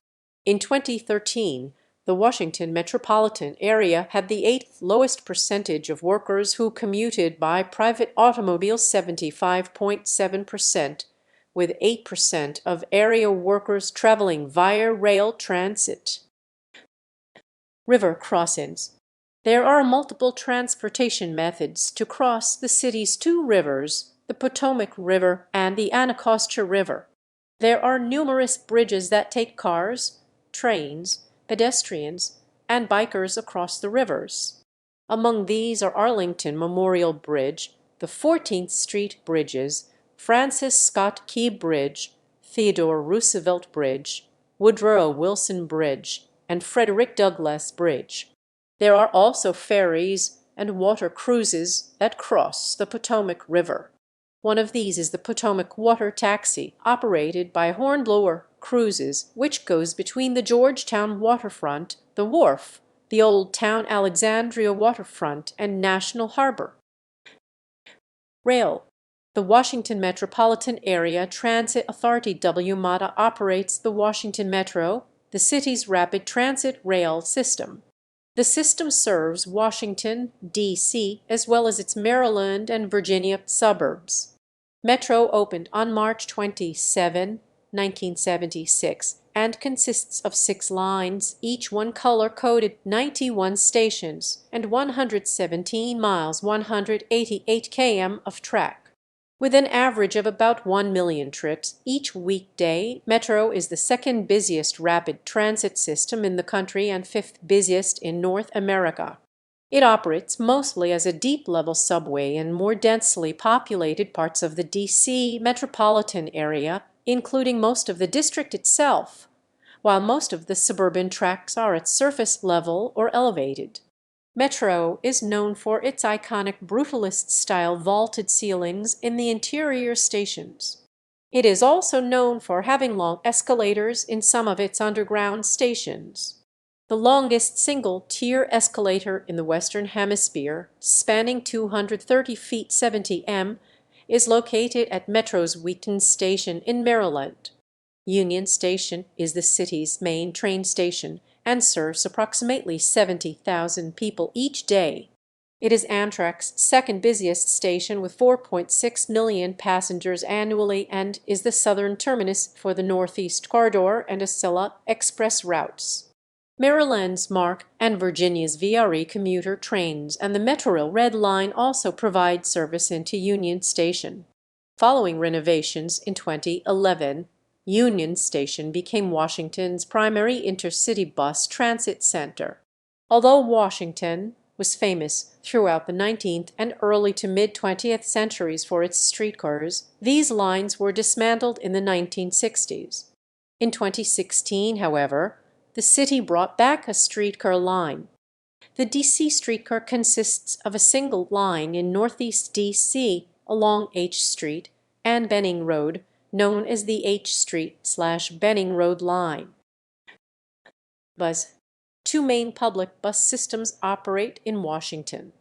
In 2013, the Washington metropolitan area had the eighth lowest percentage of workers who commuted by private automobile, 75.7%, with 8% of area workers traveling via rail transit. River crossings. There are multiple transportation methods to cross the city's two rivers, the Potomac River and the Anacostia River. There are numerous bridges that take cars, trains, pedestrians, and bikers across the rivers. Among these are Arlington Memorial Bridge, the 14th Street Bridges, Francis Scott Key Bridge, Theodore Roosevelt Bridge, Woodrow Wilson Bridge, and Frederick Douglass Bridge. There are also ferries and water cruises that cross the Potomac River. One of these is the Potomac Water Taxi, operated by Hornblower Cruises, which goes between the Georgetown waterfront, the wharf, the Old Town Alexandria waterfront, and National Harbor. Rail. The Washington Metropolitan Area Transit Authority WMATA operates the Washington Metro, the city's rapid transit rail system. The system serves Washington, D.C., as well as its Maryland and Virginia suburbs. Metro opened on March 27, 1976, and consists of 6 lines, each one color-coded, 91 stations, and 117 miles 188 km of track. With an average of about 1 million trips each weekday, Metro is the second busiest rapid transit system in the country and fifth busiest in North America. It operates mostly as a deep-level subway in more densely populated parts of the D.C. metropolitan area, including most of the district itself, while most of the suburban tracks are at surface level or elevated. Metro is known for its iconic Brutalist-style vaulted ceilings in the interior stations. It is also known for having long escalators in some of its underground stations. The longest single-tier escalator in the Western Hemisphere, spanning 230 feet 70 m, is located at Metro's Wheaton Station in Maryland. Union Station is the city's main train station and serves approximately 70,000 people each day. It is Amtrak's second busiest station with 4.6 million passengers annually and is the southern terminus for the Northeast Corridor and Acela Express routes. Maryland's MARC and Virginia's VRE commuter trains and the Metrorail Red Line also provide service into Union Station. Following renovations in 2011, Union Station became Washington's primary intercity bus transit center. Although Washington was famous throughout the 19th and early to mid-20th centuries for its streetcars, these lines were dismantled in the 1960s. In 2016, however, the city brought back a streetcar line. The DC streetcar consists of a single line in northeast DC along H Street and Benning Road, known as the H Street/Benning Road line. Bus. 2 main public bus systems operate in Washington.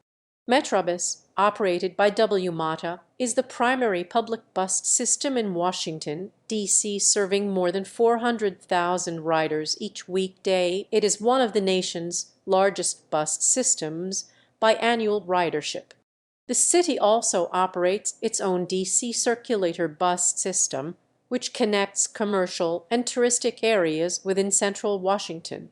Metrobus, operated by WMATA, is the primary public bus system in Washington, D.C., serving more than 400,000 riders each weekday. It is one of the nation's largest bus systems by annual ridership. The city also operates its own DC Circulator bus system, which connects commercial and touristic areas within central Washington.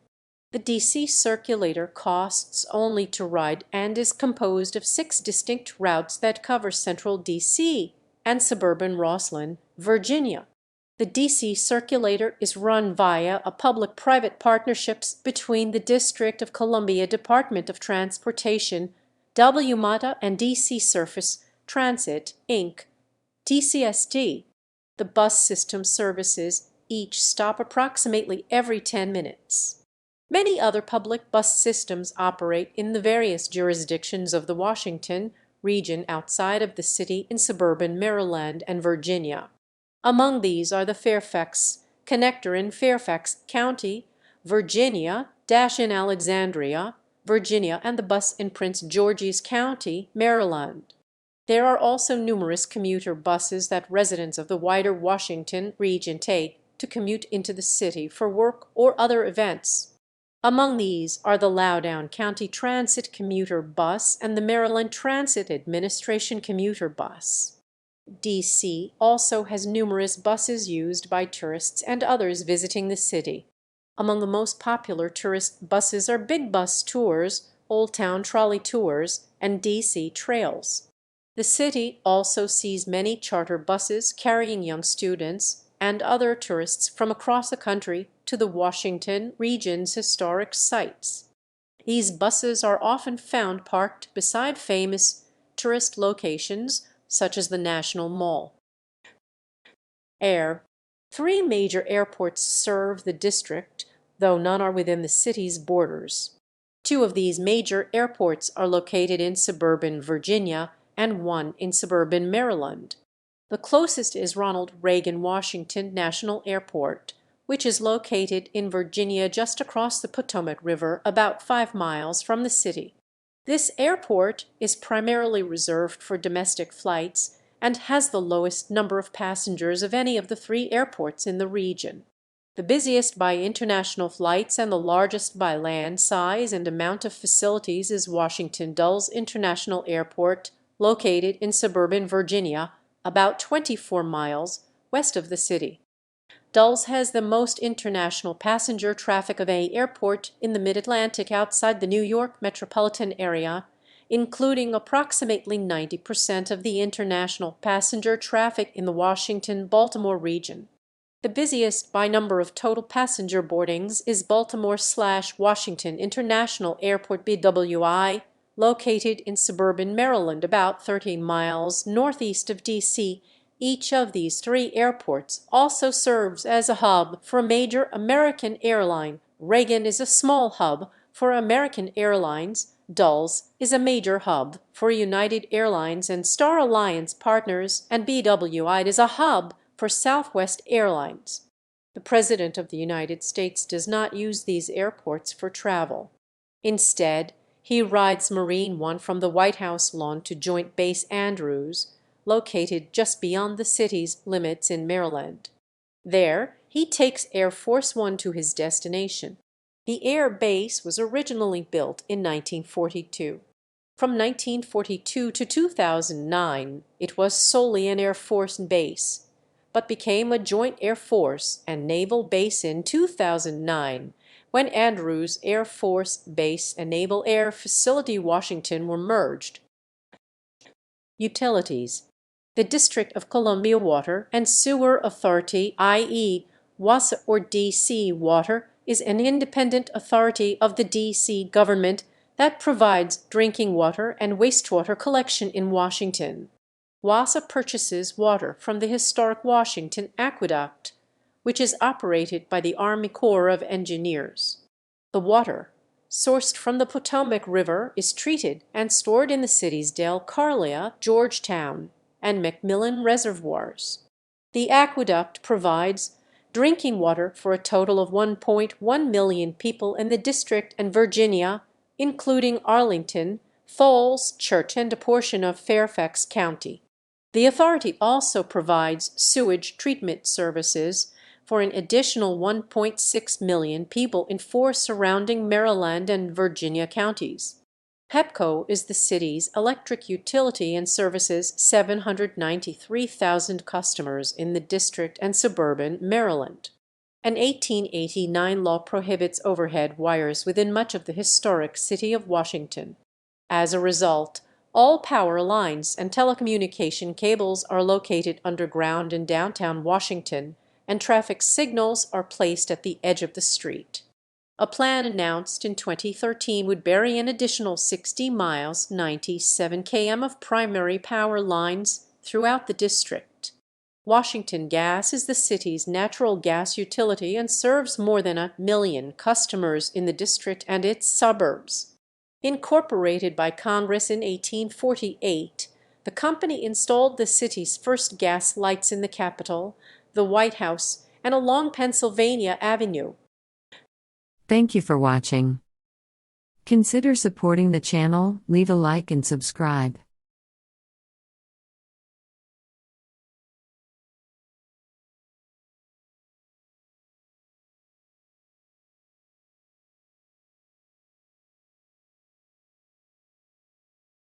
The DC Circulator costs only to ride and is composed of 6 distinct routes that cover central DC and suburban Rosslyn, Virginia. The DC Circulator is run via a public-private partnerships between the District of Columbia Department of Transportation, WMATA, and DC Surface Transit, Inc. DCSD. The bus system services each stop approximately every 10 minutes. Many other public bus systems operate in the various jurisdictions of the Washington region outside of the city in suburban Maryland and Virginia. Among these are the Fairfax Connector in Fairfax County, Virginia, in Alexandria, Virginia, and the bus in Prince George's County, Maryland. There are also numerous commuter buses that residents of the wider Washington region take to commute into the city for work or other events. Among these are the Loudoun County Transit Commuter Bus and the Maryland Transit Administration Commuter Bus. DC also has numerous buses used by tourists and others visiting the city. Among the most popular tourist buses are Big Bus Tours, Old Town Trolley Tours, and DC Trails. The city also sees many charter buses carrying young students and other tourists from across the country to the Washington region's historic sites. These buses are often found parked beside famous tourist locations such as the National Mall. Air. 3 major airports serve the district, though none are within the city's borders. 2 of these major airports are located in suburban Virginia and 1 in suburban Maryland. The closest is Ronald Reagan Washington National Airport, which is located in Virginia just across the Potomac River about 5 miles from the city. This airport is primarily reserved for domestic flights and has the lowest number of passengers of any of the 3 airports in the region. The busiest by international flights and the largest by land size and amount of facilities is Washington Dulles International Airport, located in suburban Virginia, about 24 miles west of the city. Dulles has the most international passenger traffic of any airport in the Mid-Atlantic outside the New York metropolitan area, including approximately 90% of the international passenger traffic in the Washington-Baltimore region. The busiest by number of total passenger boardings is Baltimore/Washington International Airport BWI, located in suburban Maryland about 13 miles northeast of D.C. Each of these 3 airports also serves as a hub for a major American airline. Reagan is a small hub for American Airlines. Dulles is a major hub for United Airlines and Star Alliance Partners, and BWI is a hub for Southwest Airlines. The President of the United States does not use these airports for travel. Instead, he rides Marine One from the White House lawn to Joint Base Andrews, located just beyond the city's limits in Maryland. There, he takes Air Force One to his destination. The air base was originally built in 1942. From 1942 to 2009, it was solely an Air Force base, but became a joint Air Force and naval base in 2009, when Andrews Air Force Base and Naval Air Facility Washington were merged. Utilities. The District of Columbia Water and Sewer Authority, i.e. WASA or DC Water, is an independent authority of the DC government that provides drinking water and wastewater collection in Washington. WASA purchases water from the historic Washington Aqueduct, which is operated by the Army Corps of Engineers. The water, sourced from the Potomac River, is treated and stored in the city's DeLaCarlia, Georgetown, and McMillan reservoirs. The aqueduct provides drinking water for a total of 1.1 million people in the district and Virginia, including Arlington, Falls Church, and a portion of Fairfax County. The authority also provides sewage treatment services for an additional 1.6 million people in 4 surrounding Maryland and Virginia counties. Pepco is the city's electric utility and services 793,000 customers in the district and suburban Maryland. An 1889 law prohibits overhead wires within much of the historic city of Washington. As a result, all power lines and telecommunication cables are located underground in downtown Washington and traffic signals are placed at the edge of the street. A plan announced in 2013 would bury an additional 60 miles (97 km) of primary power lines throughout the district. Washington Gas is the city's natural gas utility and serves more than 1 million customers in the district and its suburbs. Incorporated by Congress in 1848, the company installed the city's first gas lights in the Capitol, the White House, and along Pennsylvania Avenue. Thank you for watching. Consider supporting the channel, leave a like and subscribe.